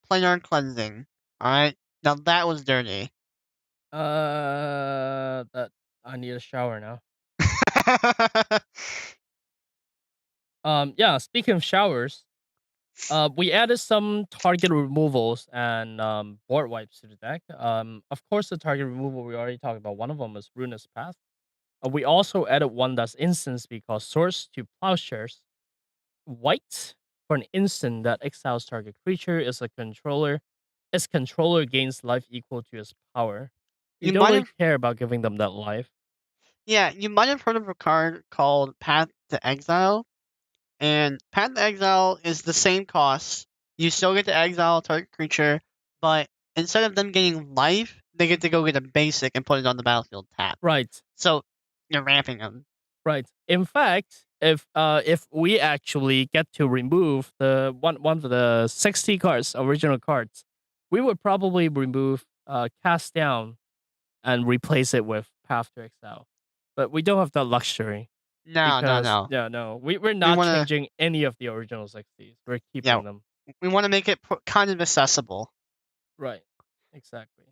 Planar Cleansing. Alright? Now that was dirty. That I need a shower now. Yeah, speaking of showers, we added some target removals and board wipes to the deck. Of course, the target removal we already talked about. One of them is Ruinous Path. We also added one that's instant because Source to Plowshares. White for an instant that exiles target creature is a controller. Its controller gains life equal to its power. You You don't might really have care about giving them that life. Yeah, you might have heard of a card called Path to Exile. And Path to Exile is the same cost. You still get to exile a target creature, but instead of them getting life, they get to go get a basic and put it on the battlefield tap. Right. So you're ramping them. Right. In fact, if we actually get to remove the one of the 60 cards, original cards, we would probably remove Cast Down and replace it with Path to Exile. But we don't have that luxury. No, no. Yeah, no. We're not wanna- changing any of the original 60s. We're keeping Yeah, them. we want to make it kind of accessible. Right. Exactly.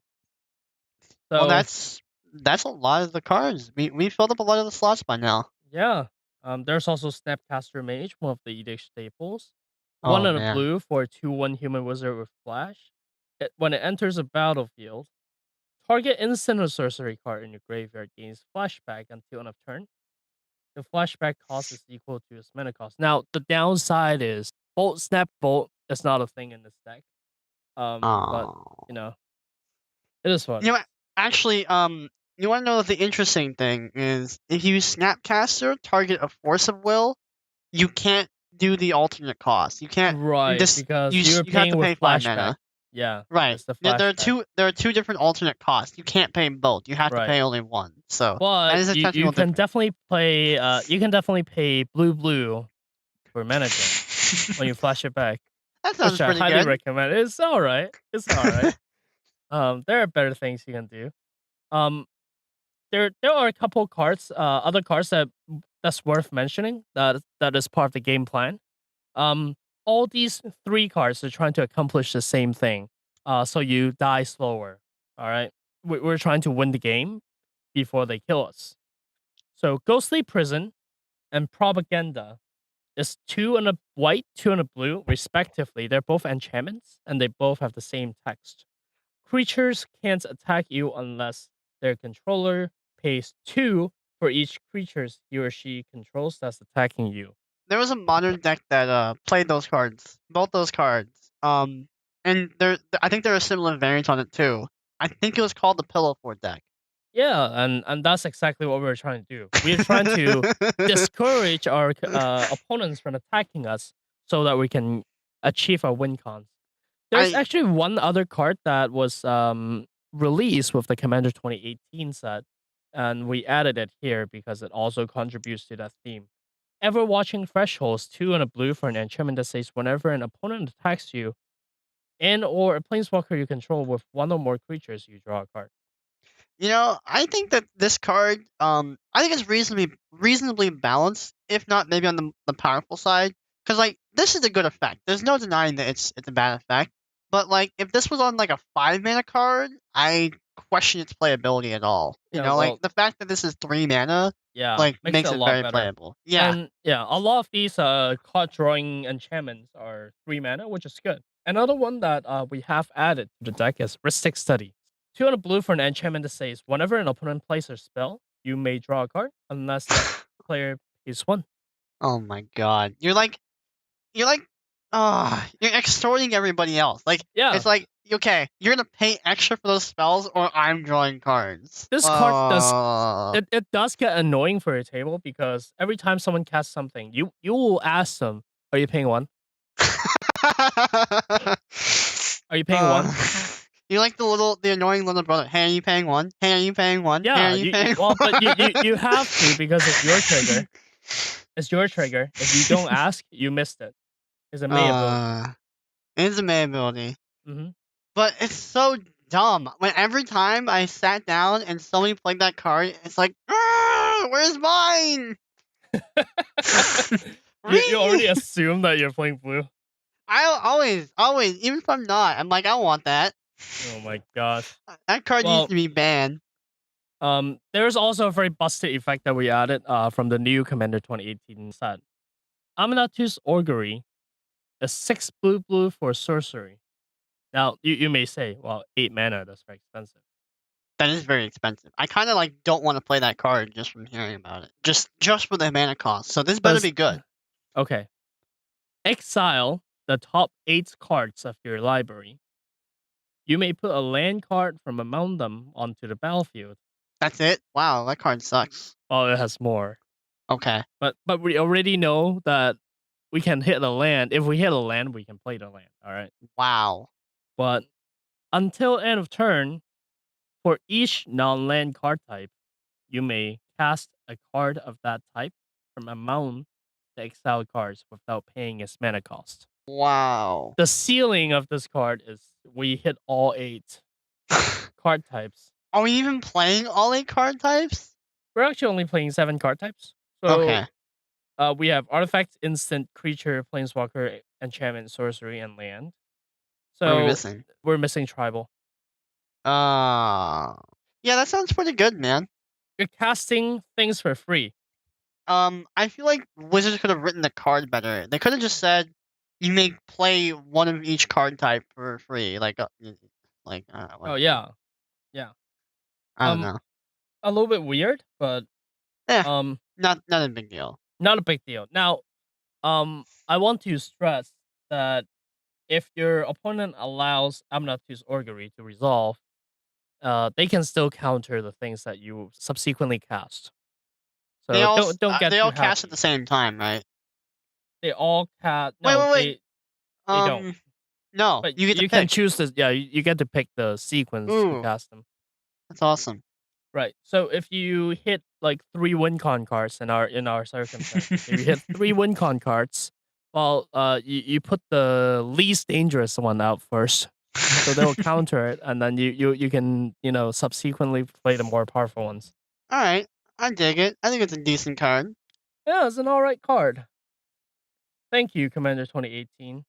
Well, So that's a lot of the cards. We filled up a lot of the slots by now. yeah. There's also Snapcaster Mage, one of the EDH staples. One Oh in a man. blue for a 2/1 human wizard with flash. When it enters a battlefield, target instant or sorcery card in your graveyard gains flashback until end of turn. The flashback cost is equal to its mana cost. Now, the downside is Snap Bolt is not a thing in this deck. But Oh. it is fun. You know what? Actually, you want to know the interesting thing is if you Snapcaster target a Force of Will, you can't do the alternate cost. You can't. Right, This because you're you have paying to with pay 5 mana. flashback. Yeah, Right. it's the There are flashback. two different alternate costs. You can't pay both. You have to Right. pay only one. So that But is a you technical can difference. definitely play you can definitely pay blue for mana drain when you flash it back, That which sounds I pretty highly good. recommend. It's alright. It's alright. There are better things you can do. Um, there are a couple cards, other cards that's worth mentioning that is part of the game plan. Um, all these three cards are trying to accomplish the same thing. So you die slower. All right, we're trying to win the game before they kill us. So Ghostly Prison and Propaganda is 2 and a white, 2 and a blue, respectively. They're both enchantments, and they both have the same text. Creatures can't attack you unless their controller pays 2 for each creatures he or she controls that's attacking you. There was a modern deck that played those cards, both those cards. And I think there are similar variants on it too. I think it was called the Pillow Fort deck. Yeah, and that's exactly what we're trying to do. We're trying to discourage our opponents from attacking us so that we can achieve our win cons. There's I actually one other card that was released with the Commander 2018 set, and we added it here because it also contributes to that theme. Ever watching Thresholds 2 and a blue for an enchantment that says whenever an opponent attacks you and or a planeswalker you control with one or more creatures, you draw a card. I think that this card, I think it's reasonably balanced, if not maybe on the powerful side. Because like this is a good effect. There's no denying that it's a bad effect. But like if this was on like a 5 mana card, I question its playability at all. Yeah, Like well, the fact that this is 3 mana, yeah, like makes it makes a it lot very better. playable. Yeah. And yeah, a lot of these card drawing enchantments are 3 mana, which is good. Another one that we have added to the deck is Ristic Study. 2 and a blue for an enchantment that says whenever an opponent plays a spell, you may draw a card unless that player is 1. Oh my god. You're like, you're extorting everybody else. Like, Yeah, it's like, okay, you're gonna pay extra for those spells, or I'm drawing cards. this card does it does get annoying for your table because every time someone casts something, you will ask them, "Are you paying 1? Are you paying 1?" You like the annoying little brother. Hey, are you paying one? Hey, are you paying one? Hey, are Yeah, you you paying well, but one? you have to because it's your trigger. It's your trigger. If you don't ask, you missed it. It's a May ability. It's a May ability. Mhm. But it's so dumb. When every time I sat down and somebody played that card, it's like, where's mine? You already Really? assume that you're playing blue. I always, even if I'm not, I'm like, I want that. Oh my gosh. That card needs Well, to be banned. there's also a very busted effect that we added from the new Commander 2018 set. Aminatus Augury, a 6 blue for sorcery. Now, you may say, well, 8 mana, that's very expensive. That is very expensive. I kind of like don't want to play that card just from hearing about it. Just for the mana cost. So this better But be good. okay. Exile the top 8 cards of your library. You may put a land card from among them onto the battlefield. That's it. Wow, that card sucks. Oh, it has more. Okay. But we already know that we can hit the land. If we hit a land, we can play the land. All right. Wow. But until end of turn, for each non-land card type, you may cast a card of that type from among the exiled cards without paying its mana cost. Wow. The ceiling of this card is we hit all 8 card types. Are we even playing all 8 card types? We're actually only playing 7 card types. So Okay. we have artifact, instant, creature, planeswalker, enchantment, sorcery, and land. What are we So missing? we're missing tribal. Yeah, that sounds pretty good, man. You're casting things for free. I feel like Wizards could have written the card better. They could have just said you may play one of each card type for free. Oh yeah, yeah. I don't know. A little bit weird, but Eh, um, not a big deal. not a big deal. Now, I want to stress that if your opponent allows Amnatu's Orrery to resolve, they can still counter the things that you subsequently cast. So don't get They too all cast at happy. the same time, right? They all cast. Wait, No, wait, wait. they don't. No, But you get to you can pick. choose this. Yeah, you get to pick the sequence to Ooh, cast them. that's awesome. Right. So if you hit like 3 win-con cards in our circumstances, if you hit 3 win-con cards, well, you put the least dangerous one out first, so they'll counter it, and then you can subsequently play the more powerful ones. All right, I dig it. I think it's a decent card. Yeah, it's an alright card. Thank you, Commander 2018,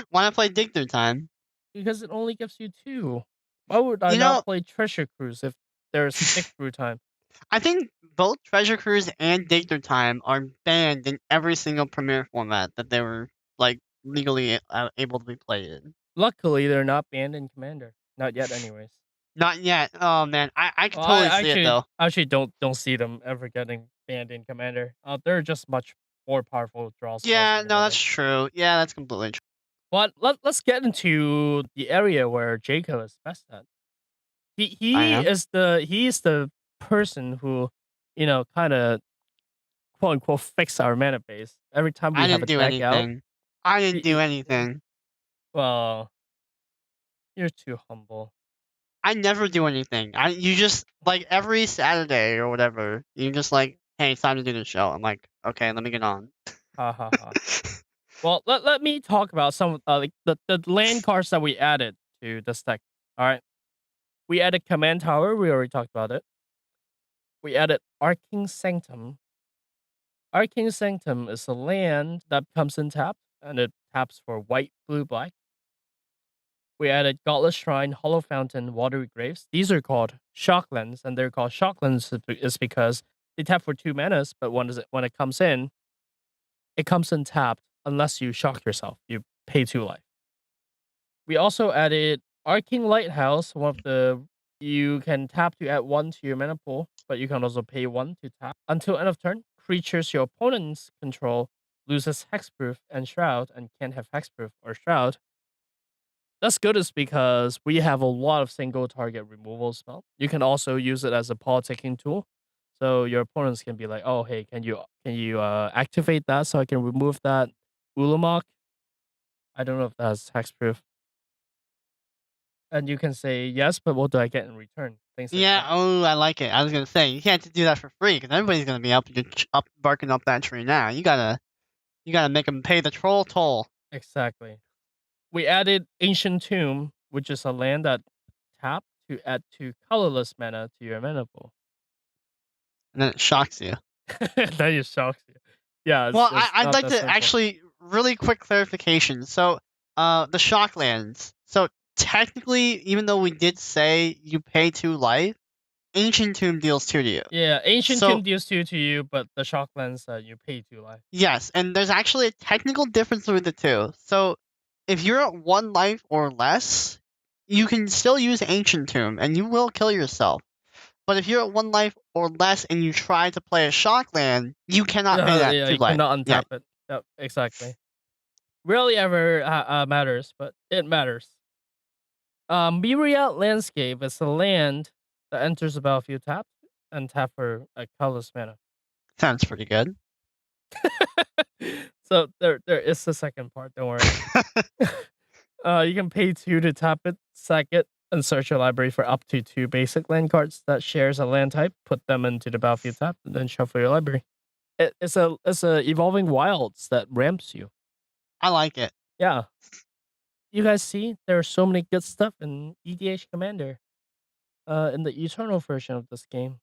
Why not play Dig Through Time? because it only gives you 2. Why would I You not know, play Treasure Cruise if there's stick through time? I think both Treasure Cruise and Dig Through Time are banned in every single Premiere format that they were like legally able to be played in. Luckily, they're not banned in Commander. Not yet, anyways. Not yet. Oh man, I can Well, totally I see it actually though. actually don't see them ever getting banned in Commander. They're just much more powerful draw spells Yeah, in no, Commander. that's true. Yeah, that's completely true. But let's get into the area where Jacob is best at. I He am. is the person who, kind of quote unquote fix our mana base. Every time we I have didn't a do deck out, anything. I didn't do he anything. well, you're too humble. I never do anything. You just like every Saturday or whatever. You just like, hey, it's time to do the show. I'm like, okay, let me get on. Ha ha ha. Well, let me talk about some like the land cards that we added to this deck. All right. We added Command Tower. We already talked about it. We added Arcane Sanctum. Arcane Sanctum is a land that comes in tap, and it taps for white, blue, black. We added Godless Shrine, Hollow Fountain, Watery Graves. These are called Shocklands, and they're called Shocklands is because they tap for 2 manas, but when it comes in, it comes in tapped unless you shock yourself. You pay 2 life. We also added Arcane Lighthouse, you can tap to add 1 to your mana pool, but you can also pay 1 to tap. Until end of turn, creatures your opponents control loses Hexproof and Shroud and can't have Hexproof or Shroud. That's good is because we have a lot of single target removal spell. You can also use it as a politicking tool. So your opponents can be like, "Oh, hey, can you activate that so I can remove that Ulamog?" I don't know if that's hexproof. And you can say yes, but what do I get in return? Things like Yeah. that. Oh, I like it. I was gonna say you can't do that for free because everybody's gonna be up barking up that tree now. You gotta make them pay the troll toll, Exactly. We added Ancient Tomb, which is a land that tap to add 2 colorless mana to your mana pool. and then it shocks you. That just shocks you. Yeah, Well, it's I'd not like that to simple. actually really quick clarification. So, the Shocklands. So technically, even though we did say you pay 2 life, Ancient Tomb deals 2 to you. Yeah, Ancient So Tomb deals 2 to you, but the Shocklands you pay 2 life. yes, and there's actually a technical difference between the two. So if you're at 1 life or less, you can still use Ancient Tomb, and you will kill yourself. But if you're at 1 life or less and you try to play a Shockland, you cannot pay that Yeah, 2 you life. cannot Yeah, untap it. Yep, exactly. Rarely ever matters, but it matters. Myriad Landscape is a land that enters the battlefield tapped and tap for a colorless mana. sounds pretty good. So there is the second part. Don't worry. You can pay 2 to tap it, sack it, and search your library for up to 2 basic land cards that shares a land type. Put them into the battlefield tap, and then shuffle your library. It's a evolving wilds that ramps you. I like it. Yeah, you guys see, there are so many good stuff in EDH Commander. In the Eternal version of this game,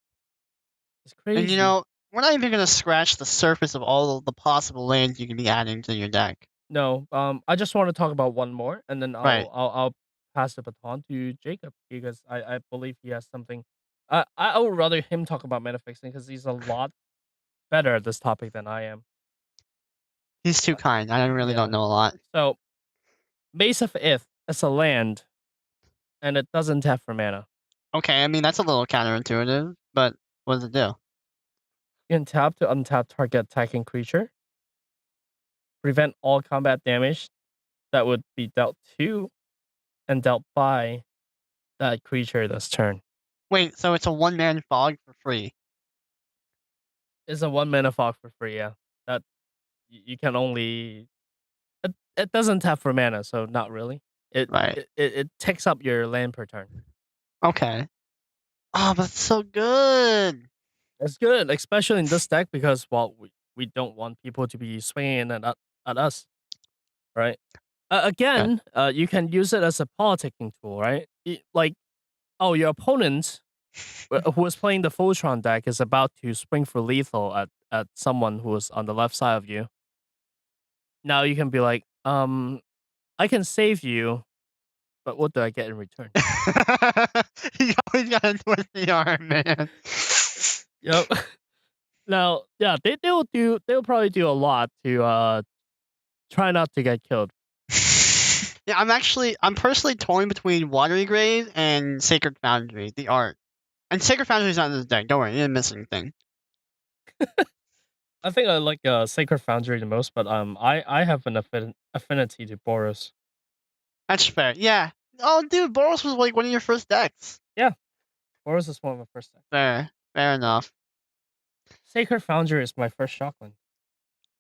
it's And crazy. we're not even gonna scratch the surface of all of the possible lands you can be adding to your deck. No, I just want to talk about one more, and then Right. I'll pass the baton to Jacob because I believe he has something. I would rather him talk about mana fixing because he's a lot better at this topic than I am. He's too Uh, kind. I really don't yeah. know a lot. So Mace of Ith is a land, and it doesn't tap for mana. Okay, I mean that's a little counterintuitive, but what does it do? You can tap to untap target attacking creature, prevent all combat damage that would be dealt to and dealt by that creature this turn. Wait, so it's a 1-man fog for free. It's a 1 mana fog for free, yeah. That you can only it doesn't tap for mana, so not really. It Right. it takes up your land per turn. Okay. Oh, that's so good. It's good, especially in this deck because we don't want people to be swinging at us, right? Yeah. Again, you can use it as a politicking tool, right? Like, oh, your opponent who is playing the Voltron deck is about to swing for lethal at someone who is on the left side of you. Now you can be like, I can save you, but what do I get in return? You always gotta twist the arm, man. Yep. Now, yeah, they'll probably do a lot to try not to get killed. Yeah, I'm personally torn between Watery Grave and Sacred Foundry, the art. And Sacred Foundry's not in this deck. Don't worry, you didn't miss anything. I think I like Sacred Foundry the most, but I have an affinity to Boros. That's fair. Yeah. Oh, dude, Boros was like one of your first decks. Boros is one of my first decks. Fair enough. Sacred Foundry is my first Shockland.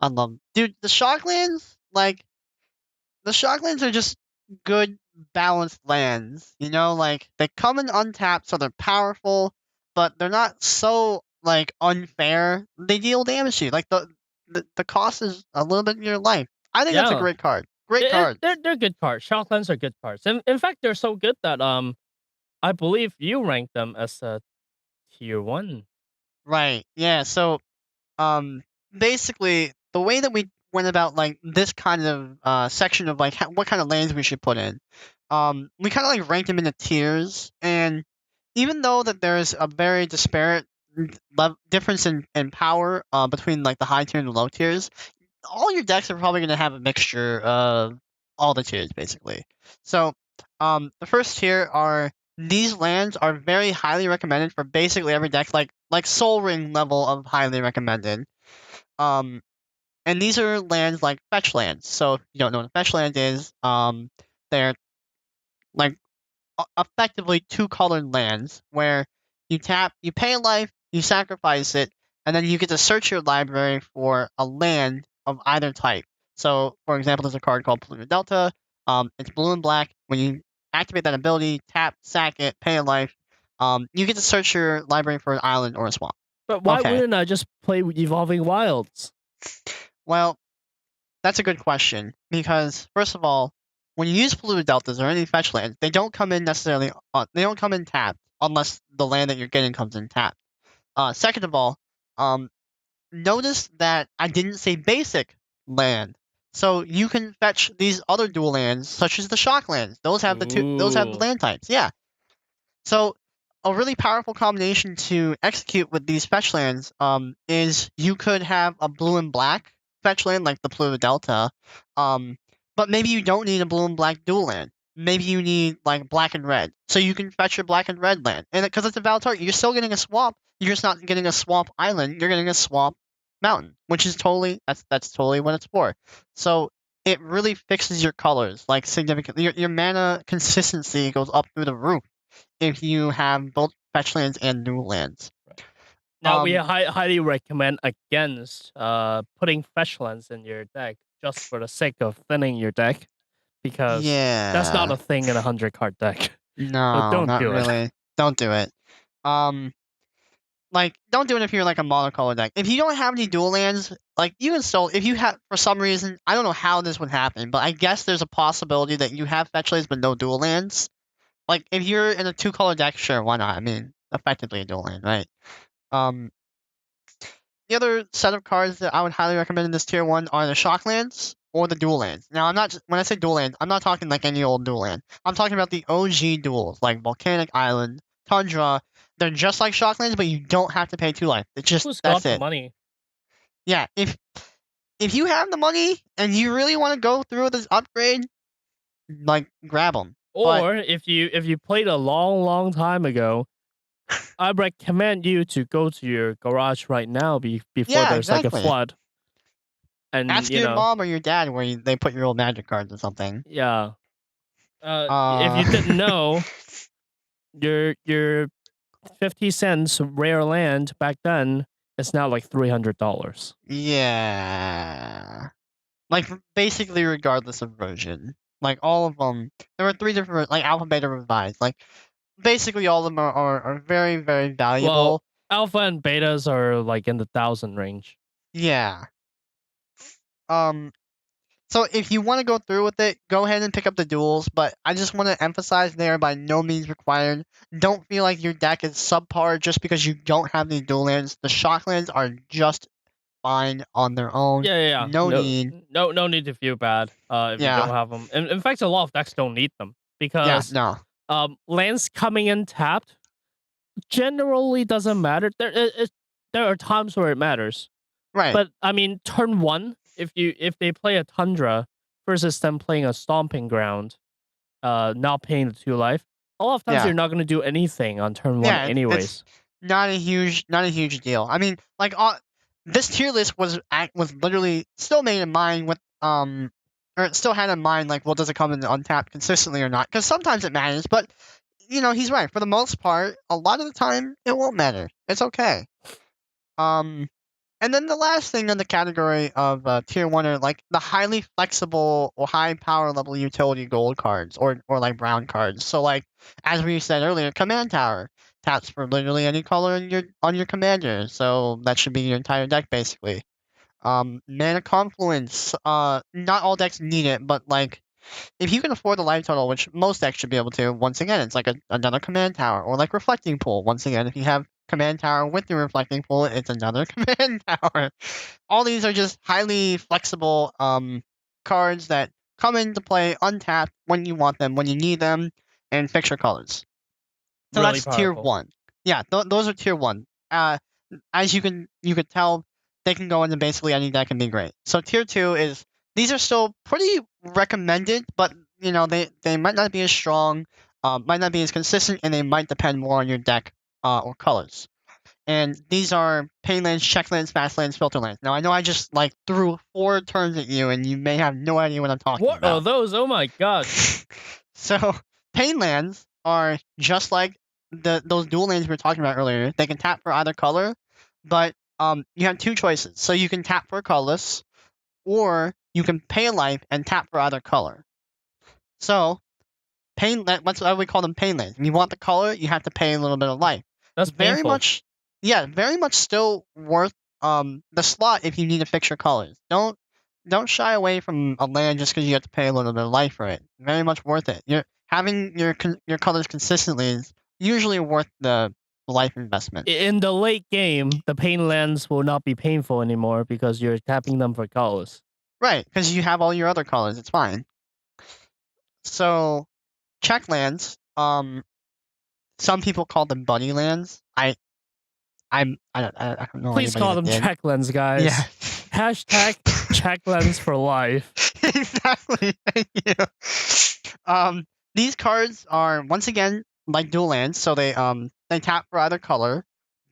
I love, dude. The Shocklands, like the Shocklands are just good balanced lands. You know, like they come in untapped, so they're powerful, but they're not so like unfair. They deal damage to you. Like the cost is a little bit of your life. I think that's a Yeah. great card. Great card. They're good cards. Shocklands are good cards. In fact, they're so good that I believe you rank them as a tier 1. Right. Yeah. So basically the way that we went about like this kind of section of like what kind of lands we should put in, we kind of like ranked them into tiers, and even though that there's a very disparate difference in power between like the high tier and the low tiers, all your decks are probably going to have a mixture of all the tiers basically. So the first tier are, these lands are very highly recommended for basically every deck, like Soul Ring level of highly recommended. And these are lands like fetch lands. So if you don't know what a fetch land is, they're like effectively 2-colored lands where you tap, you pay a life, you sacrifice it, and then you get to search your library for a land of either type. So, for example, there's a card called Polluted Delta. It's blue and black. When you activate that ability, tap, sack it, pay a life, you get to search your library for an island or a swamp. But why Okay. wouldn't I just play Evolving Wilds? Well, that's a good question, because first of all, when you use Polluted Deltas or any fetch lands, they don't come in necessarily. They don't come in tapped unless the land that you're getting comes in tapped. Second of all, notice that I didn't say basic land, so you can fetch these other dual lands such as the Shock lands. Those have those have the Ooh. land types. Yeah. So a really powerful combination to execute with these fetch lands is you could have a blue and black fetch land like the Pluto Delta, but maybe you don't need a blue and black dual land. Maybe you need like black and red, so you can fetch your black and red land, and because it's a valid target, you're still getting a swamp. You're just not getting a swamp island. You're getting a swamp mountain, which is totally that's totally what it's for. So it really fixes your colors like significantly. Your mana consistency goes up through the roof if you have both fetch lands and new lands. Now we highly recommend against putting fetch lands in your deck just for the sake of thinning your deck, because that's not a thing in a 100-card deck. No, don't not do it. really. Don't do it. Like don't do it if you're like a monocolor deck. If you don't have any dual lands, like you can still, if you have, for some reason, I don't know how this would happen, but I guess there's a possibility that you have fetch lands but no dual lands. Like if you're in a 2-color deck, sure, why not? I mean, effectively a dual land, right? The other set of cards that I would highly recommend in this tier 1 are the Shock lands or the dual lands. Now, when I say dual land, I'm not talking like any old dual land. I'm talking about the OG duals, like Volcanic Island, Tundra. They're just like Shock lands, but you don't have to pay 2 life. It's just, Who's got that's the it. money? Yeah, if you have the money and you really want to go through this upgrade, like grab them. Or if you played a long time ago, I recommend you to go to your garage right now before Yeah, there's like a exactly. flood, and Ask your mom or your dad where they put your old magic cards or something. yeah. If Uh, you didn't know, your 50 cents rare land back then is now like $300. yeah. Like, basically regardless of version. Like, all of them. There were 3 different, like, Alpha, Beta, Revised. Like, basically all of them are very, very valuable. Well, alpha and betas are like in the 1,000 range. Yeah. So if you want to go through with it, go ahead and pick up the duels, but I just want to emphasize they are by no means required. Don't feel like your deck is subpar just because you don't have any dual lands. The shock lands are just fine on their own. Yeah. No need. No need to feel bad if you Yeah. don't have them. In fact, a lot of decks don't need them Yeah, because no. lands coming in tapped generally doesn't matter. There are times where it matters, Right. but I mean, turn 1, if they play a Tundra versus them playing a Stomping Ground, not paying the 2 life, a lot of times Yeah. you're not going to do anything on turn 1 Yeah, anyways. it's not a huge deal. I mean, like, this tier list was literally still made in mind with or it still had in mind like, well, does it come in untapped consistently or not? Because sometimes it matters, but he's right. For the most part, a lot of the time it won't matter. It's okay. And then the last thing in the category of tier 1 are like the highly flexible or high power level utility gold cards or like brown cards. So like as we said earlier, command tower taps for literally any color on your commander. So that should be your entire deck basically. Mana confluence. Not all decks need it, but like if you can afford the life total, which most decks should be able to, once again, it's like another command tower or like reflecting pool. Once again, if you have command tower with your reflecting pool, it's another command tower. All these are just highly flexible cards that come into play untapped when you want them, when you need them, and fix your colors. So Really that's tier powerful. 1. Yeah, those are tier 1. As you could tell, they can go into basically any deck and be great. So tier 2 is these are still pretty recommended, but they might not be as strong, might not be as consistent, and they might depend more on your deck or colors. And these are pain lands, check lands, fast lands, filter lands. Now I know I just like threw 4 terms at you, and you may have no idea what I'm talking What about. are those? Oh my gosh. So pain lands are just like those dual lands we were talking about earlier. They can tap for either color, but you have 2 choices. So you can tap for colorless, or you can pay a life and tap for either color. So that's why we call them pain lands. If you want the color, you have to pay a little bit of life. That's Very painful. much, yeah, very much still worth the slot if you need to fix your colors. Don't shy away from a land just because you have to pay a little bit of life for it. Very much worth it. Having your colors consistently is usually worth the life investment. In the late game, the pain lands will not be painful anymore because you're tapping them for colors. Right, because you have all your other colors. It's fine. So, check lands. Some people call them bunny lands. I don't know. Please call them check lens, guys. Yeah. Hashtag check lens for life. Exactly. Thank you. These cards are once again like dual lands, so they tap for either color,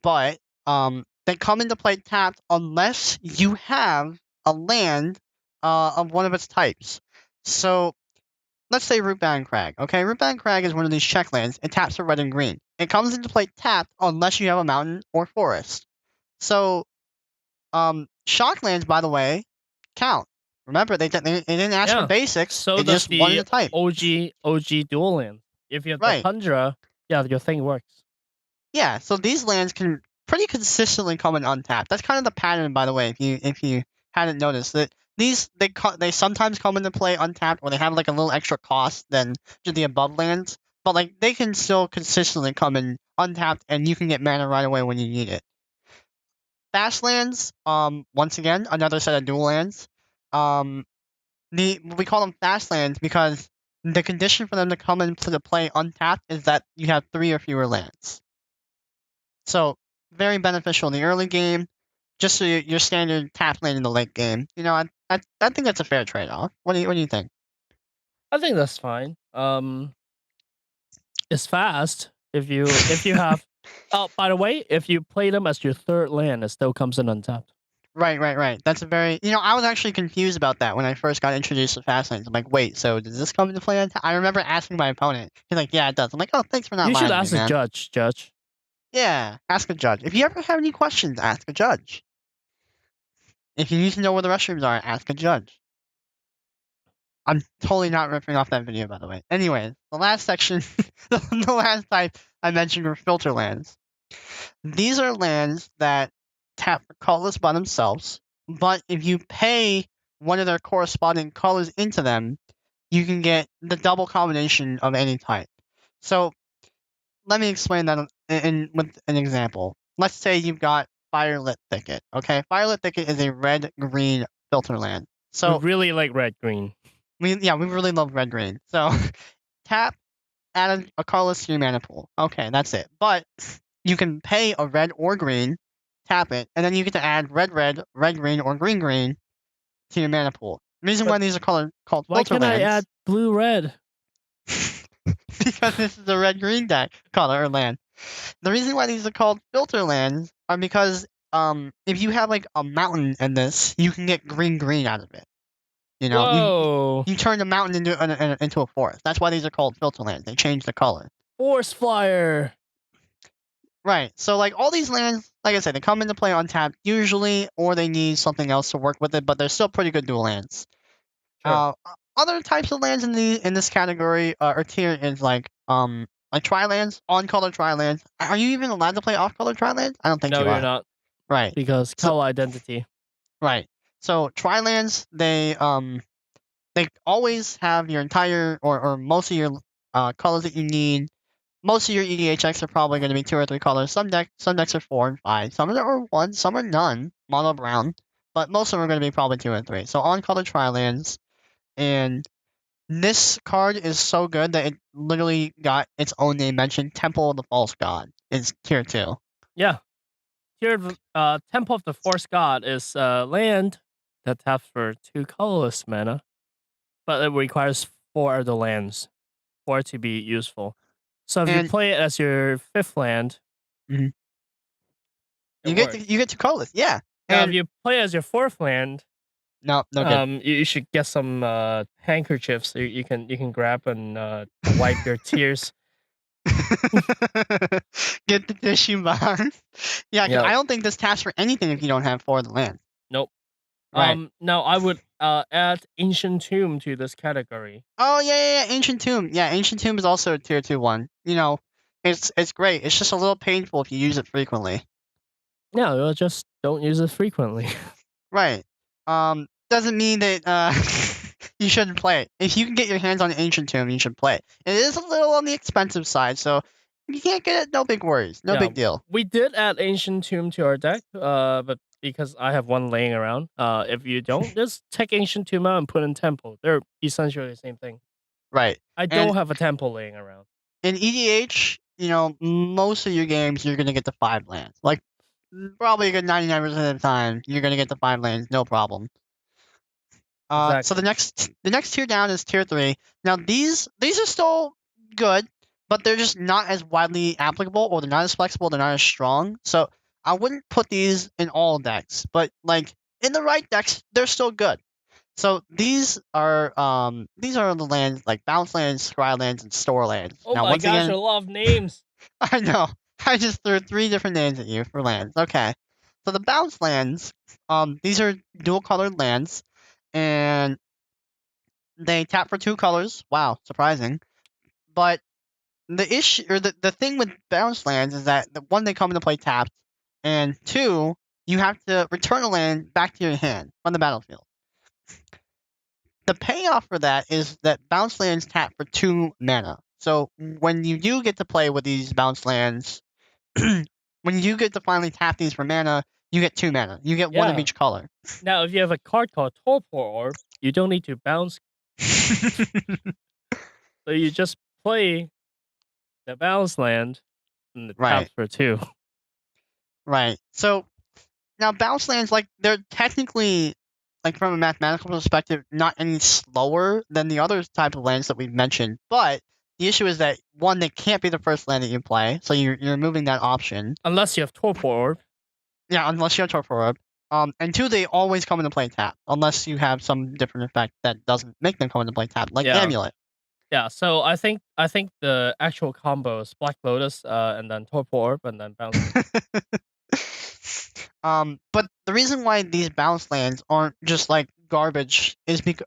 but they come into play tapped unless you have a land of one of its types. So let's say Rootbound Crag. Okay, Rootbound Crag is one of these check lands. It taps for red and green. It comes into play tapped unless you have a mountain or forest. So shock lands, by the way, count. Remember, they didn't ask for basics. So they does just wanted the to type. OG dual land. If you have the Right. Tundra, yeah, your thing works. Yeah, so these lands can pretty consistently come in untapped. That's kind of the pattern, by the way, if you hadn't noticed that they sometimes come into play untapped, or they have like a little extra cost than the above lands, but like they can still consistently come in untapped, and you can get mana right away when you need it. Fast lands, once again, another set of dual lands. We call them fast lands because the condition for them to come into the play untapped is that you have 3 or fewer lands. So very beneficial in the early game, just so your standard tap land in the late game. I think that's a fair trade-off. What do you think? I think that's fine. It's fast if you have. Oh, by the way, if you play them as your 3rd land, it still comes in untapped. Right. That's a very I was actually confused about that when I first got introduced to fast lanes. I'm like, wait, so does this come into play on I remember asking my opponent. He's like, yeah, it does. I'm like, oh, thanks for not You should lying to me, ask the man. judge. Yeah, ask a judge. If you ever have any questions, ask a judge. If you need to know where the restrooms are, ask a judge. I'm totally not ripping off that video, by the way. Anyway, the last section, the last type I mentioned were filter lands. These are lands that tap for colors by themselves, but if you pay one of their corresponding colors into them, you can get the double combination of any type. So let me explain that with an example. Let's say you've got Firelit Thicket. Okay, Firelit Thicket is a red-green filter land. We So really like red green. we really love red-green. So tap, add a colorless to your mana pool. Okay, that's it. But you can pay a red or green, tap it, and then you get to add red, green, or green to your mana pool. The reason why these are called Why filter can't I lands add blue red? because this is a red-green deck color or land. The reason why these are called filter lands are because if you have like a mountain in this, you can get green out of it. Whoa! You turn the mountain into a forest. That's why these are called filter lands. They change the color. Force flyer. Right. So like all these lands, like I said, they come into play untapped usually, or they need something else to work with it, but they're still pretty good dual lands. Sure. Other types of lands in this category or tier is like tri-lands, on-color tri-lands. Are you even allowed to play off-color tri-lands? I don't think No, you you're are. not. Right. Because color identity. Right. So tri-lands, they always have your entire or most of your colors that you need. Most of your EDHX are probably going to be 2 or 3 colors. Some decks are 4 and 5. Some of them are 1. Some are none. Mono brown. But most of them are going to be probably 2 and 3. So on-color tri-lands. And this card is so good that it literally got its own name mentioned. Temple of the False God is tier 2. Yeah. Temple of the Force God is land that taps for 2 colorless mana, but it requires 4 other lands for it to be useful. So if you play it as your 5th land, you it get works. you get 2 colorless, yeah. Now, And if you play as your 4th land, no good. you should get some handkerchiefs you can grab and wipe your tears. Get the tissue box. Yeah, 'cause Yeah. I don't think this taps for anything if you don't have 4 of the land. Nope. Right. Now I would add Ancient Tomb to this category. Oh yeah, Ancient Tomb. Yeah, Ancient Tomb is also a tier 2 one. It's great. It's just a little painful if you use it frequently. No, you'll just don't use it frequently. Right. Doesn't mean that you shouldn't play it. If you can get your hands on Ancient Tomb, you should play it. It is a little on the expensive side, so if you can't get it, no big worries. No big deal. We did add Ancient Tomb to our deck, but because I have one laying around, if you don't, just take Ancient Tomb out and put in Temple. They're essentially the same thing. Right. I don't have a Temple laying around. In EDH, most of your games you're gonna get the 5 lands. Like probably a good 99% of the time, you're gonna get the 5 lands, no problem. Exactly. So the next tier down is tier 3. Now these are still good, but they're just not as widely applicable, or they're not as flexible, they're not as strong. So I wouldn't put these in all decks, but like in the right decks, they're still good. So these are the lands like bounce lands, scry lands, and store lands. Oh now, my once gosh, again, I love names. I know. I just threw 3 different names at you for lands. Okay. So the bounce lands, these are dual colored lands, and they tap for 2 colors. Wow, surprising. But the issue or the thing with bounce lands is that one, they come into play tapped, and 2, you have to return a land back to your hand on the battlefield. The payoff for that is that bounce lands tap for 2 mana. So when you do get to play with these bounce lands, when you do get to finally tap these for mana, you get 2 mana. You get 1 of each color. Now, if you have a card called Torpor Orb, you don't need to bounce. So you just play the bounce land and the taps for 2. Right. So now bounce lands, like, they're technically, like, from a mathematical perspective, not any slower than the other type of lands that we've mentioned. But the issue is that, one, they can't be the first land that you play, so you're removing that option. Unless you have Torpor Orb. Yeah, unless you have Torpor Orb. And two, they always come into play tap, unless you have some different effect that doesn't make them come into play tap, like Yeah. Amulet. Yeah, so I think the actual combo is Black Lotus, and then Torpor Orb, and then Bounce Land. But the reason why these bounce lands aren't just like garbage is because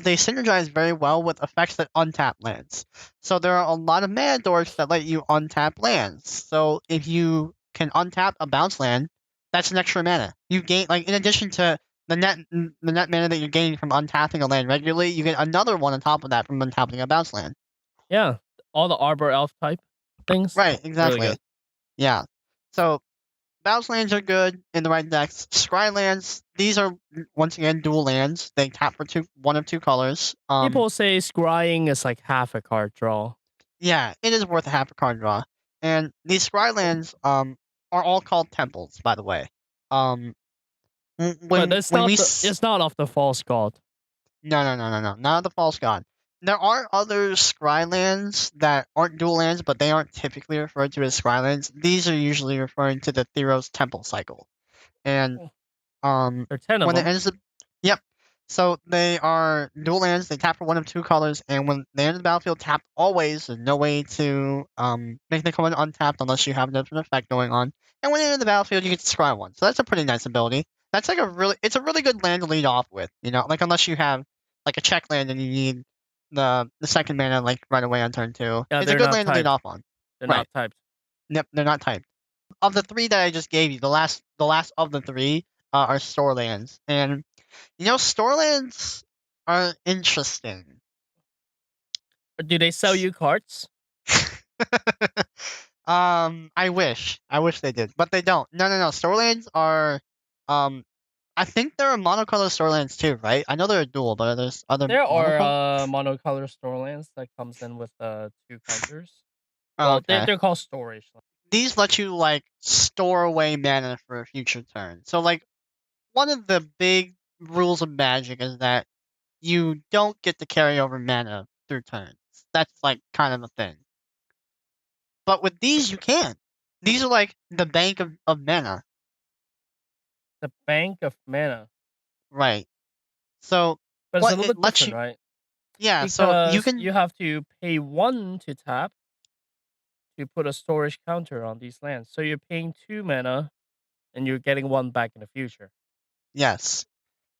they synergize very well with effects that untap lands. So there are a lot of mana dorks that let you untap lands. So if you can untap a bounce land, that's an extra mana. You gain, like, in addition to the net mana that you're gaining from untapping a land regularly, you get another one on top of that from untapping a bounce land. Yeah, all the Arbor Elf type things. Right, exactly. Really good. Yeah. So bounce lands are good in the right decks. Scry lands, these are once again dual lands. They tap for one of two colors. People say scrying is like half a card draw. Yeah, it is worth a half a card draw. And these scry lands are all called temples, by the way. But it's not of the false god. No, not of the false god. There are other scry lands that aren't dual lands, but they aren't typically referred to as scry lands. These are usually referring to the Theros Temple cycle. And There are 10 of when them. it ends up, yep. So they are dual lands. They tap for one of two colors, and when they enter the battlefield, tap always. There's no way to make them come in untapped unless you have a different effect going on. And when they enter the battlefield, you get to scry one. So that's a pretty nice ability. That's like it's a really good land to lead off with. You know, like unless you have like a check land and you need the second mana like right away on turn 2. Yeah, it's a good land to lead off on. They're Right. not typed. Yep, they're not typed. Of the three that I just gave you, the last of the three are store lands, and you know, store lands are interesting. Do they sell you cards? I wish they did, but they don't. No. Store lands are, I think there are monocolor store lands too, right? I know they're a dual, but there's other. There are monocolor store lands that comes in with 2 counters. Well, okay. they're called storage. These let you like store away mana for a future turn. So like, one of the big rules of Magic is that you don't get to carry over mana through turns. That's like kind of a thing. But with these, you can. These are like the bank of mana. The bank of mana. Right. So, but it's a little bit different, right? Yeah, because so you have to pay 1 to tap to put a storage counter on these lands. So you're paying 2 mana, and you're getting 1 back in the future. Yes.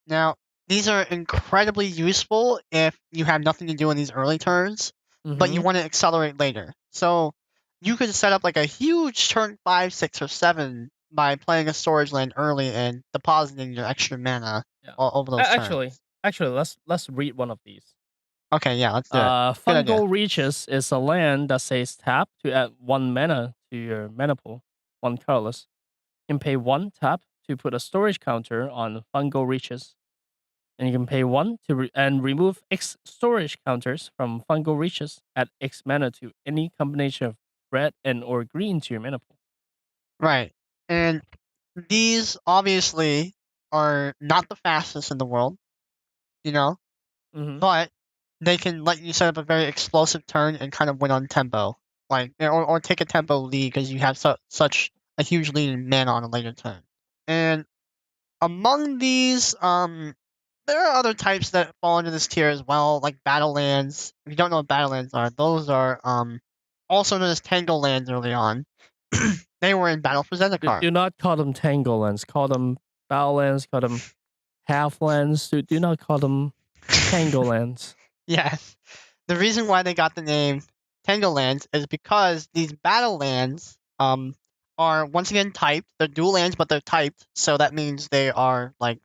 Now, these are incredibly useful if you have nothing to do in these early turns, but you want to accelerate later. So you could set up like a huge turn 5, 6, or 7 by playing a storage land early and depositing your extra mana over those turns. Actually, let's read one of these. Okay, yeah, let's do it. Fungal Reaches is a land that says tap to add 1 mana to your mana pool, 1 colorless. You can pay 1 tap to put a storage counter on Fungal Reaches. And you can pay 1 to remove X storage counters from Fungal Reaches. Add X mana to any combination of red and or green to your mana pool. Right. And these obviously are not the fastest in the world, you know, but they can let you set up a very explosive turn and kind of win on tempo, like or take a tempo lead because you have such a huge lead in mana on a later turn. And among these, there are other types that fall into this tier as well, like battle lands. If you don't know what battle lands are, those are also known as tangle lands early on. They were in Battle for Zendikar. Do not call them tangle lands. Call them battle lands. Call them half lands. Do not call them tangle lands. Yes. The reason why they got the name Tangle Lands is because these battle lands are once again typed. They're dual lands, but they're typed, so that means they are like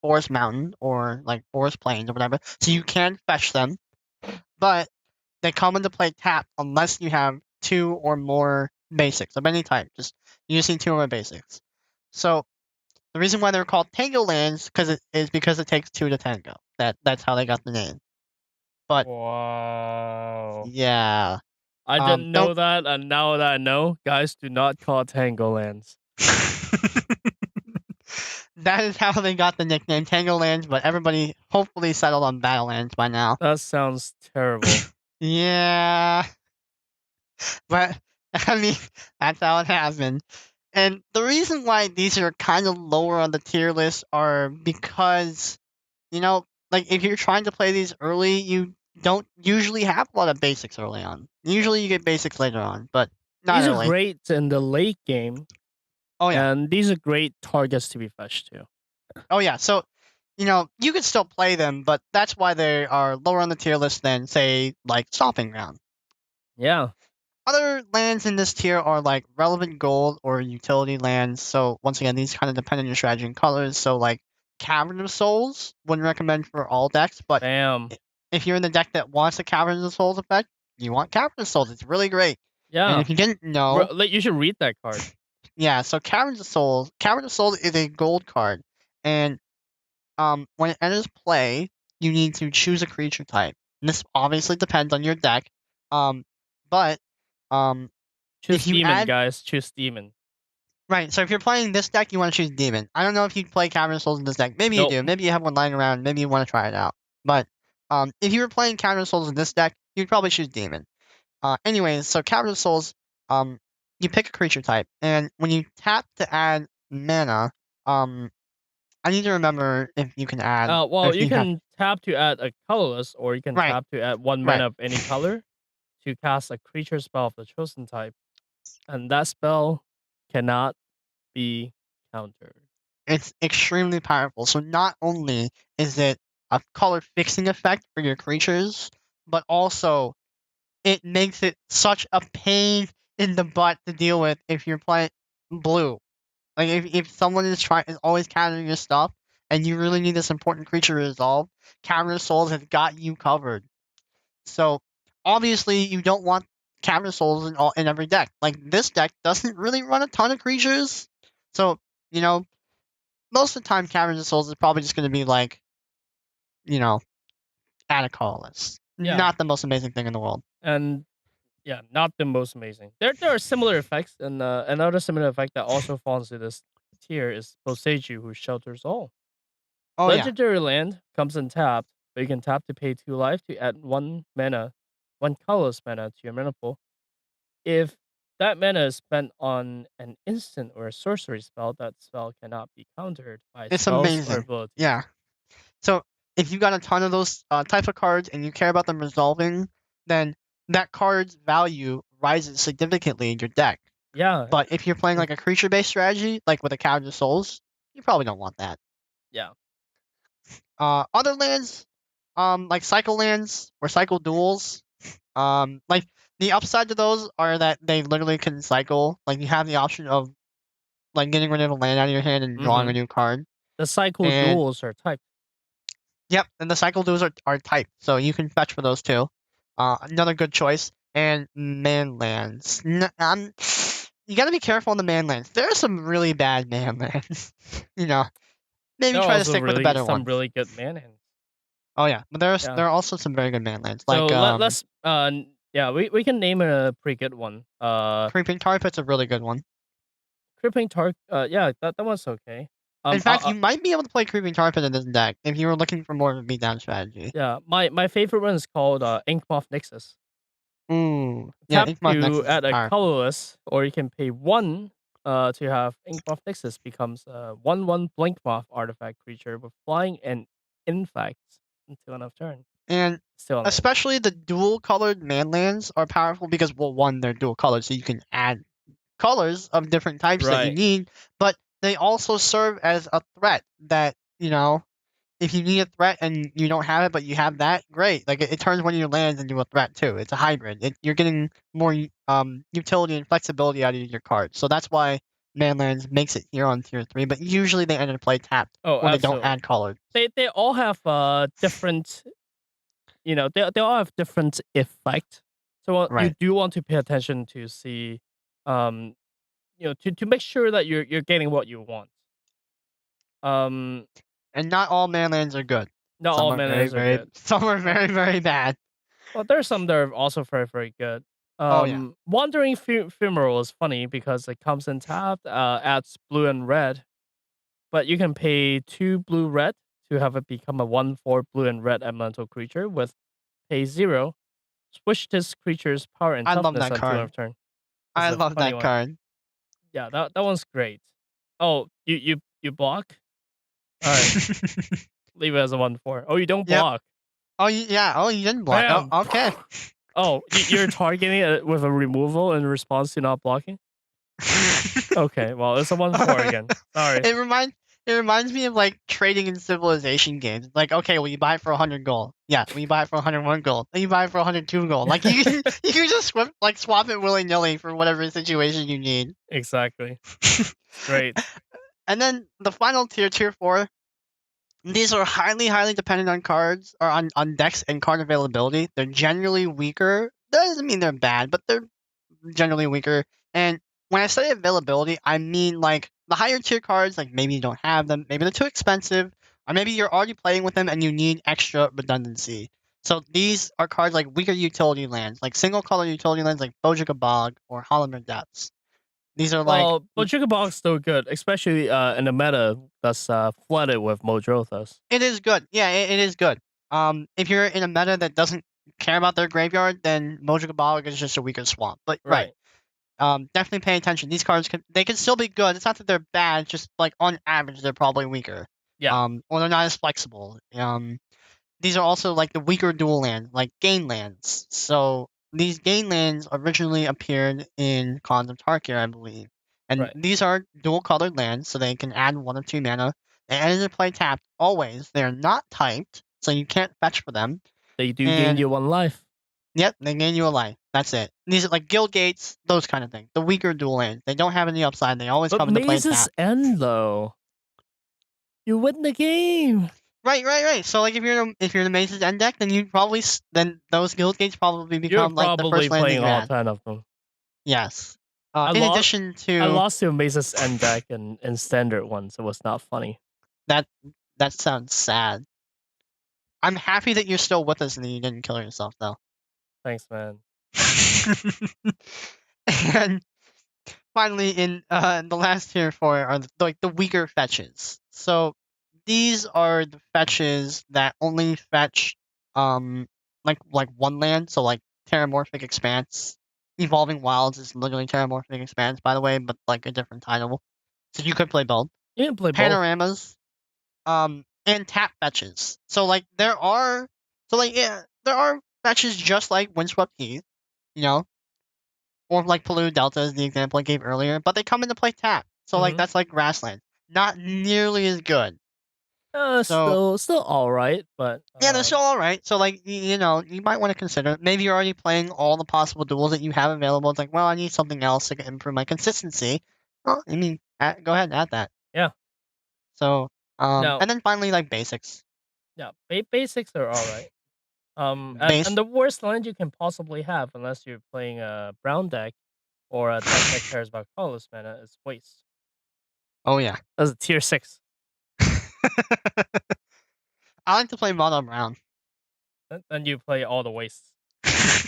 Forest Mountain or like Forest Plains or whatever. So you can fetch them, but they come into play tapped unless you have 2 or more basics of any type. Just using 2 or more basics. So the reason why they're called Tango Lands is because it takes 2 to tango. That's how they got the name. But wow, yeah, I didn't know that, and now that I know, guys, do not call Tango Lands. That is how they got the nickname Tango Lands, but everybody hopefully settled on Battle Lands by now. That sounds terrible. Yeah, but I mean that's how it happened. And the reason why these are kind of lower on the tier list are because, like if you're trying to play these early, you don't usually have a lot of basics early on. Usually you get basics later on, but not These are early. great in the late game, Oh yeah. and these are great targets to be fetched too. Oh yeah. So, you can still play them, but that's why they are lower on the tier list than say like Stomping Ground. Yeah. Other lands in this tier are like relevant gold or utility lands. So once again, these kind of depend on your strategy and colors. So like Cavern of Souls wouldn't recommend for all decks, but Bam. if you're in the deck that wants a Cavern of Souls effect, you want Cavern of Souls. It's really great. And Yeah. if you didn't know, You should read that card. yeah. So Cavern of Souls is a gold card, and when it enters play, you need to choose a creature type. And this obviously depends on your deck. But Choose if you demon, add guys. Choose demon. right, so if you're playing this deck, you want to choose demon. I don't know if you play Cavern of Souls in this deck. Maybe you Nope. do. Maybe you have one lying around. Maybe you want to try it out. But if you were playing Cavern of Souls in this deck, you'd probably choose demon. Anyways, so Cavern of Souls, you pick a creature type, and when you tap to add mana, I need to remember if you can add. Well, If you you have can tap to add a colorless, or you can right, tap to add one right. mana of any color to cast a creature spell of the chosen type, and that spell cannot be countered. It's extremely powerful. So not only is it a color fixing effect for your creatures, but also it makes it such a pain in the butt to deal with if you're playing blue. Like if someone is always countering your stuff and you really need this important creature to resolve, Cavern of Souls has got you covered. So obviously you don't want Cavern of Souls in every deck. Like this deck doesn't really run a ton of creatures. So, most of the time Cavern of Souls is probably just gonna be like, you know, add a colorless. Yeah. Not the most amazing thing in the world. And yeah, not the most amazing. There are similar effects, and another similar effect that also falls into this tier is Boseiju, who shelters all. Oh yeah. Legendary land comes untapped, but you can tap to pay 2 life to add 1 mana, 1 colorless mana to your mana pool. If that mana is spent on an instant or a sorcery spell, that spell cannot be countered by It's spells or amazing. abilities. Yeah. So if you got a ton of those type of cards and you care about them resolving, then that card's value rises significantly in your deck. Yeah. But if you're playing like a creature based strategy, like with a Cavern of Souls, you probably don't want that. Yeah. Other lands, like cycle lands or cycle duels, like the upside to those are that they literally can cycle. Like you have the option of like getting rid of a land out of your hand and drawing a new card. The cycle And duels are typed. yep, and the cycle duels are typed, so you can fetch for those too. Another good choice. And man lands. You gotta be careful on the man lands. There are some really bad man lands. Maybe There are try to also stick with the better some ones. really good mana hands. Oh yeah, but Yeah. there are also some very good man lands. So Like let's yeah, we can name a pretty good one. Creeping Tar Pit's a really good one. Crippling Tark. Yeah, that one's okay. In fact, you might be able to play Creeping Tar Pit in this deck if you were looking for more of a beatdown strategy. yeah, my favorite one is called Inkmoth Nixus. Ooh, yeah, Tap Inkmoth Nexus to is add a powerful. colorless, or you can pay 1 to have Inkmoth Nixus becomes a 1/1 Blinkmoth artifact creature with flying and infects until end of turn. And Still on land. especially the dual colored man lands are powerful because, well, one, they're dual colored, so you can add colors of different types that you Right. need, but they also serve as a threat that, if you need a threat and you don't have it, but you have that, great. Like it turns one of your lands into a threat too. It's a hybrid. You're getting more utility and flexibility out of your cards. So that's why Manlands makes it here on tier 3, but usually they end up play tapped Oh, when they don't absolutely. add colors. They all have different, they all have different effect. So you Right. do want to pay attention to see, to make sure that you're getting what you want. And not all Manlands are good. Not Some all are very, manlands are very, good. some are very, very bad. Well, there's some that are also very, very good. Oh yeah. Wandering Funeral is funny because it comes in tapped, adds blue and red, but you can pay 2 blue red to have it become a 1/4 blue and red elemental creature with pay 0. Switch this creature's power and I love toughness that until end card. of turn. This I is a love funny that one. card. Yeah, that one's great. Oh, you block? All right, leave it as a 1/4. Oh, you don't Yep. block. Oh, yeah. Oh, you didn't block. Bam. Oh, okay. Oh, you're targeting it with a removal in response to not blocking? Okay, well, it's a 1/4 again. Sorry. It reminds me of like trading in civilization games. Like, okay, well, you buy it for 100 gold. Yeah, well, you buy it for 101 gold. Then you buy it for 102 gold. Like you can just swap it willy nilly for whatever situation you need. Exactly. Great. And then the final tier 4. These are highly dependent on cards or on decks and card availability. They're generally weaker. That doesn't mean they're bad, but they're generally weaker. And when I say availability, I mean like the higher tier cards, like maybe you don't have them, maybe they're too expensive, or maybe you're already playing with them and you need extra redundancy. So these are cards like weaker utility lands, like single color utility lands like Bojica Bog or Hollander Depths. These are like Well, Bojica Bog's still good, especially in the meta that's flooded with Modrothas. it is good. Yeah, it is good. If you're in a meta that doesn't care about their graveyard, then Bojica Bog is just a weaker swamp. But right. Definitely pay attention. These cards can still be good. It's not that they're bad. It's just like on average they're probably weaker. Yeah. Or they're not as flexible. These are also like the weaker dual lands, like gain lands. So these gain lands originally appeared in Khans of Tarkir, I believe, and Right. these are dual colored lands, so they can add 1 or 2 mana. They enter play tapped always. They are not typed, so you can't fetch for them. They do gain you 1 life. Yep, they gain you a life. That's it. These are like guild gates, those kind of things. The weaker dual lands. They don't have any upside. They always But come into play mazes tapped. end though. You win the game. Right. So like if you're in the Maze's end deck, then you probably then those guild gates probably become You're like the probably first land that playing you all add. 10 of them. Yes. I In lost- addition to I lost to a Maze's end deck in standard one, so it was not funny. that sounds sad. I'm happy that you're still with us and that you didn't kill yourself though. Thanks, man. And finally, in the last tier 4 are the weaker fetches. So these are the fetches that only fetch like 1 land. So like Terramorphic Expanse, Evolving Wilds is literally Terramorphic Expanse, by the way, but like a different title. So you could play both. You can play both. Panoramas, and tap fetches. So like there are fetches just like Windswept Heath, you know, or like Polluted Delta is the example I gave earlier, but they come into play tap. So like Mhm. that's like Grassland. Not nearly as good. Still all right, but Yeah, they're still all right. So like you might want to consider maybe you're already playing all the possible duels that you have available. It's like, well, I need something else to improve my consistency. Well, I mean, go ahead and add that. Yeah. So Now- and then finally like basics. yeah, basics are all right. Base- and the worst land you can possibly have, unless you're playing a brown deck or a deck that cares about colorless mana, is waste. Oh yeah. That's a tier 6. I like to play mono brown. Then you play all the wastes.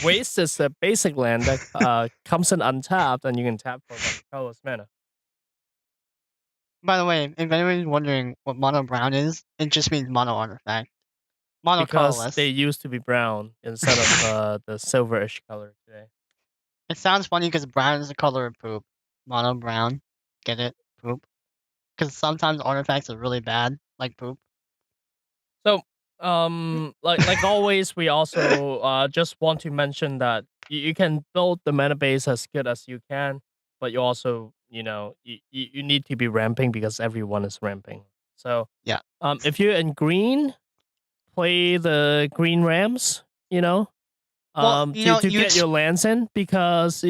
Waste is a basic land that comes in untapped, and you can tap for like colorless mana. By the way, if anyone's wondering what mono brown is, it just means mono artifact. Mono Because colorless. they used to be brown instead of the silverish color today. It sounds funny because brown is the color of poop. Mono brown. Get it? Poop. Because sometimes artifacts are really bad, like poop. So, like always, we also just want to mention that you can build the mana base as good as you can, but you also, you need to be ramping because everyone is ramping. So, Yeah. If you're in green, play the green Rams, Well, to get your lands in, because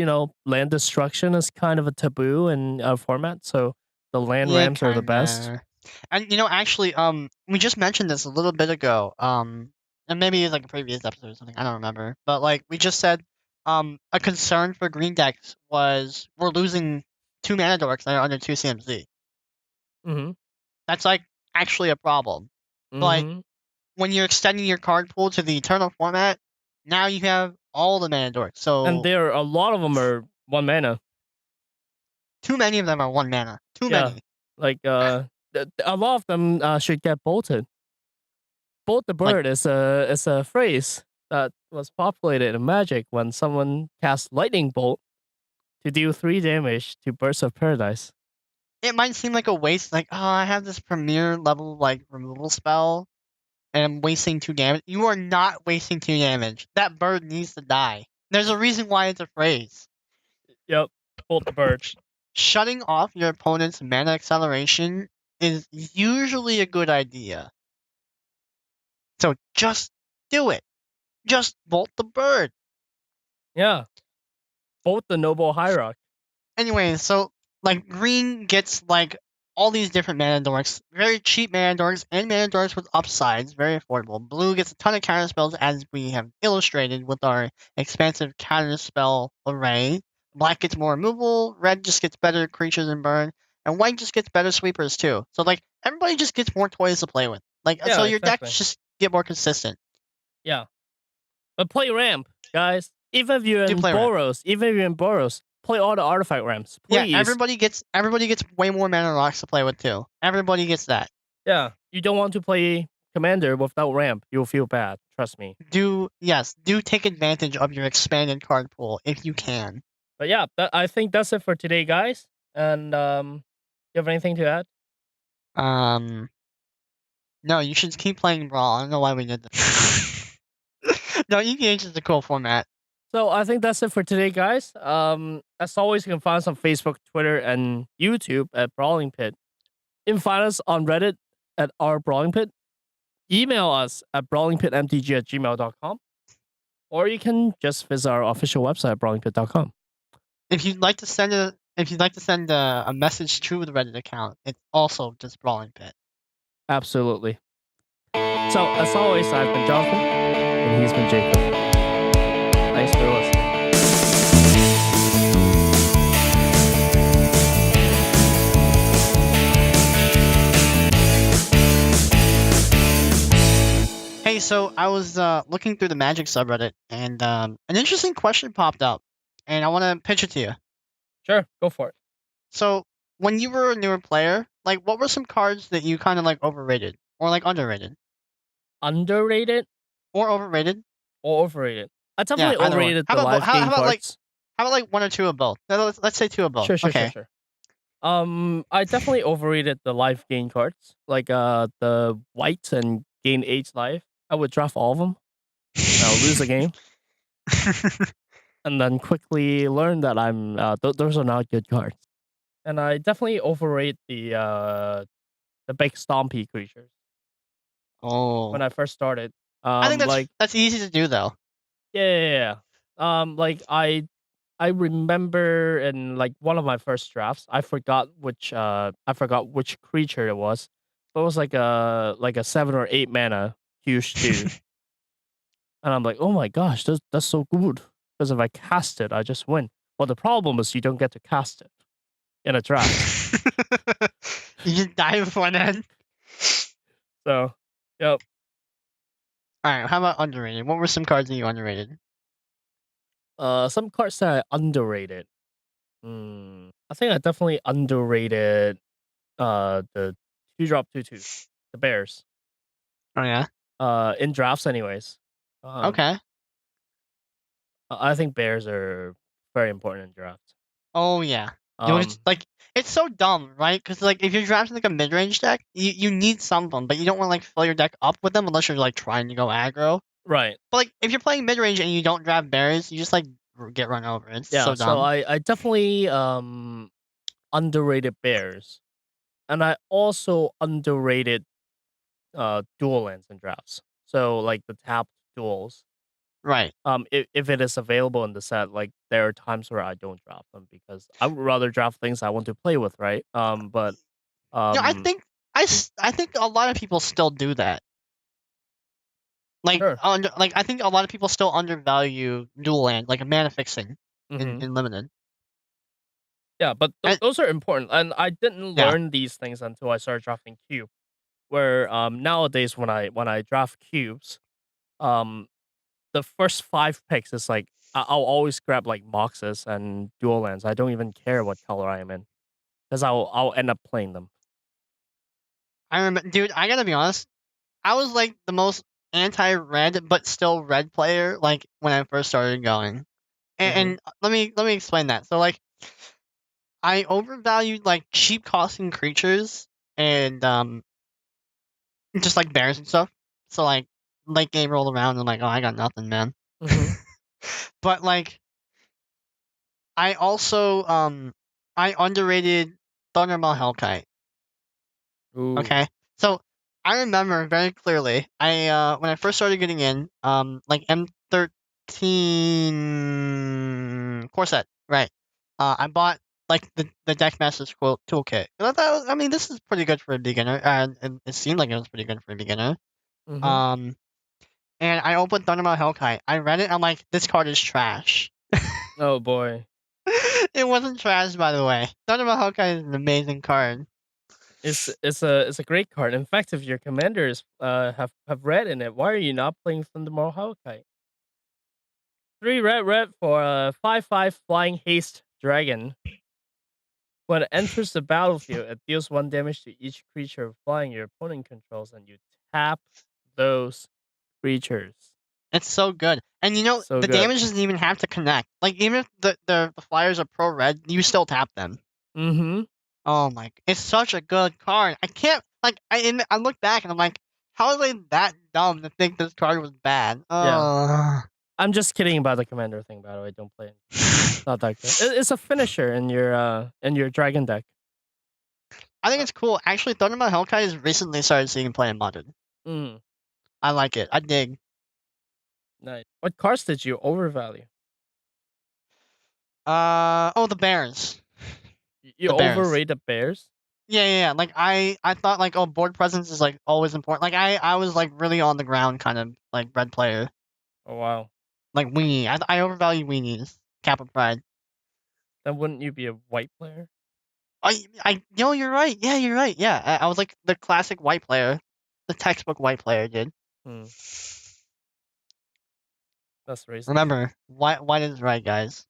land destruction is kind of a taboo in our format. So the land Rams are the best. And actually, we just mentioned this a little bit ago. And maybe it's like a previous episode or something. I don't remember. But like we just said, a concern for green decks was we're losing 2 mana dorks that are under 2 CMC. Mm-hmm. That's like actually a problem. Mm-hmm. Like when you're extending your card pool to the Eternal format, now you have all the mana dorks. So and there are a lot of them are 1 mana. Too many of them are 1 mana. Too many. Like a lot of them should get bolted. Bolt the bird is a phrase that was populated in Magic when someone cast lightning bolt to deal 3 damage to Burst of Paradise. It might seem like a waste, like, oh, I have this premier level like removal spell, and I'm wasting 2 damage. You are not wasting 2 damage. That bird needs to die. There's a reason why it's a phrase. Yep, bolt the bird. Shutting off your opponent's mana acceleration is usually a good idea. So just do it. Just bolt the bird. Yeah. Bolt the Noble Hierarch. Anyway, so like green gets like all these different mana dorks, very cheap mana dorks, and mana dorks with upsides, very affordable. Blue gets a ton of counter spells, as we have illustrated with our expansive counter spell array. Black gets more removal, red just gets better creatures and burn, and white just gets better sweepers too. So like everybody just gets more toys to play with. Like Yeah, so your exactly. decks just get more consistent. Yeah. But play ramp, guys. Even if you're in play ramp. Boros, play all the artifact ramps. Please. Yeah, everybody gets way more mana rocks to play with too. Everybody gets that. Yeah. You don't want to play Commander without ramp. You'll feel bad. Trust me. Do take advantage of your expanded card pool if you can. But yeah, I think that's it for today, guys. And you have anything to add? No, you should keep playing Brawl. I don't know why we did this. No, EDH is a cool format. So I think that's it for today, guys. As always, you can find us on Facebook, Twitter, and YouTube at Brawling Pit. You can find us on Reddit at our Brawling Pit. Email us at brawlingpitmtg@gmail.com. Or you can just visit our official website at brawlingpit.com. If you'd like to send a message to the Reddit account, it's also just Brawling Pit. Absolutely. So as always, I've been Johnathan, and he's been Jacob. Thanks for listening. Hey, so I was looking through the Magic subreddit, and an interesting question popped up, and I want to pitch it to you. Sure, go for it. So, when you were a newer player, like, what were some cards that you kind of like overrated or like underrated? Underrated Or overrated? or overrated? I definitely either or. overrated How the about live how game about, like- cards. How about like one or two of both? No, let's say two of both. Sure. Okay. I definitely overrated the life gain cards, like the whites and gain 8 life. I would draft all of them. I'll lose a game, and then quickly learn that I'm those are not good cards. And I definitely overrate the big stompy creatures Oh. when I first started. I think that's easy to do though. Yeah. Like I remember in like one of my first drafts, I forgot which creature it was. But it was like a 7 or 8 mana huge 2. And I'm like, oh my gosh, that's so good. Because if I cast it, I just win. Well, the problem is you don't get to cast it in a draft. You just die before then. So, yep. Alright, how about underrated? What were some cards that you underrated? Some cards that I underrated. I think I definitely underrated the 2-drop 2/2, the bears. Oh yeah? In drafts anyways. Okay. I think bears are very important in drafts. Oh yeah. Um, It's so dumb, right? Because like if you're drafting like a mid-range deck, you need some of them, but you don't want to like fill your deck up with them unless you're like trying to go aggro. right. But like if you're playing mid-range and you don't draft berries, you just like get run over. It's Yeah, so dumb. so I definitely underrated bears. And I also underrated dual lands in drafts. So like the tapped duels. Right. If it is available in the set, like there are times where I don't draft them because I would rather draft things I want to play with, right? But Yeah, I think a lot of people still do that. Like, Sure. I think a lot of people still undervalue dual land, like mana fixing Mhm. in limited. Yeah, but And- those are important, and I didn't Yeah. learn these things until I started drafting cube. Where nowadays when I draft cubes, the first 5 picks is like I'll always grab like Moxes and dual lands. I don't even care what color I am in, because I'll end up playing them. I remember, dude. I gotta be honest. I was like the most anti-red, but still red player. Like when I first started going, and let me explain that. So like I overvalued like cheap costing creatures and just like bears and stuff. So like late game rolled around and I'm like, oh, I got nothing, man. Mm-hmm. But like I also I underrated Thundermaw Hellkite. Ooh. Okay. So I remember very clearly when I first started getting in, like M13 core set, right. I bought like the Deckmaster's quote toolkit. And I thought, I mean, this is pretty good for a beginner, and it seemed like it was pretty good for a beginner. Mm-hmm. Um, and I opened Thundermaw Hellkite. I read it. I'm like, this card is trash. Oh boy. It wasn't trash, by the way. Thundermaw Hellkite is an amazing card. It's a great card. In fact, if your commanders have red in it, why are you not playing Thundermaw Hellkite? 3 red for a 5/5 flying haste dragon. When it enters the battlefield, it deals 1 damage to each creature flying your opponent controls, and you tap those creatures. It's so good. And you know, So the good. damage doesn't even have to connect. Like, even if the flyers are pro red, you still tap them. Mm-hmm. Oh my, it's such a good card. I can't, like, I look back and I'm like, how are they that dumb to think this card was bad? Yeah. Oh. I'm just kidding about the commander thing, by the way. Don't play it. It's not that good. It's a finisher in your dragon deck. I think it's cool. Actually, Thundermount Hellkite has recently started seeing play in Modern. Mm, I like it. I dig. nice. What cards did you overvalue? Oh, the Bears. You The Bears. overrate the bears? Yeah. Like I thought like, oh, board presence is like always important. Like I was like really on the ground kind of like red player. Oh wow. Like weenie. I overvalue weenies. Kappa Pride. Then wouldn't you be a white player? No, you're right. Yeah, you're right. Yeah, I was like the classic white player, the textbook white player, dude. Hmm. That's racist. Remember, white is right, guys.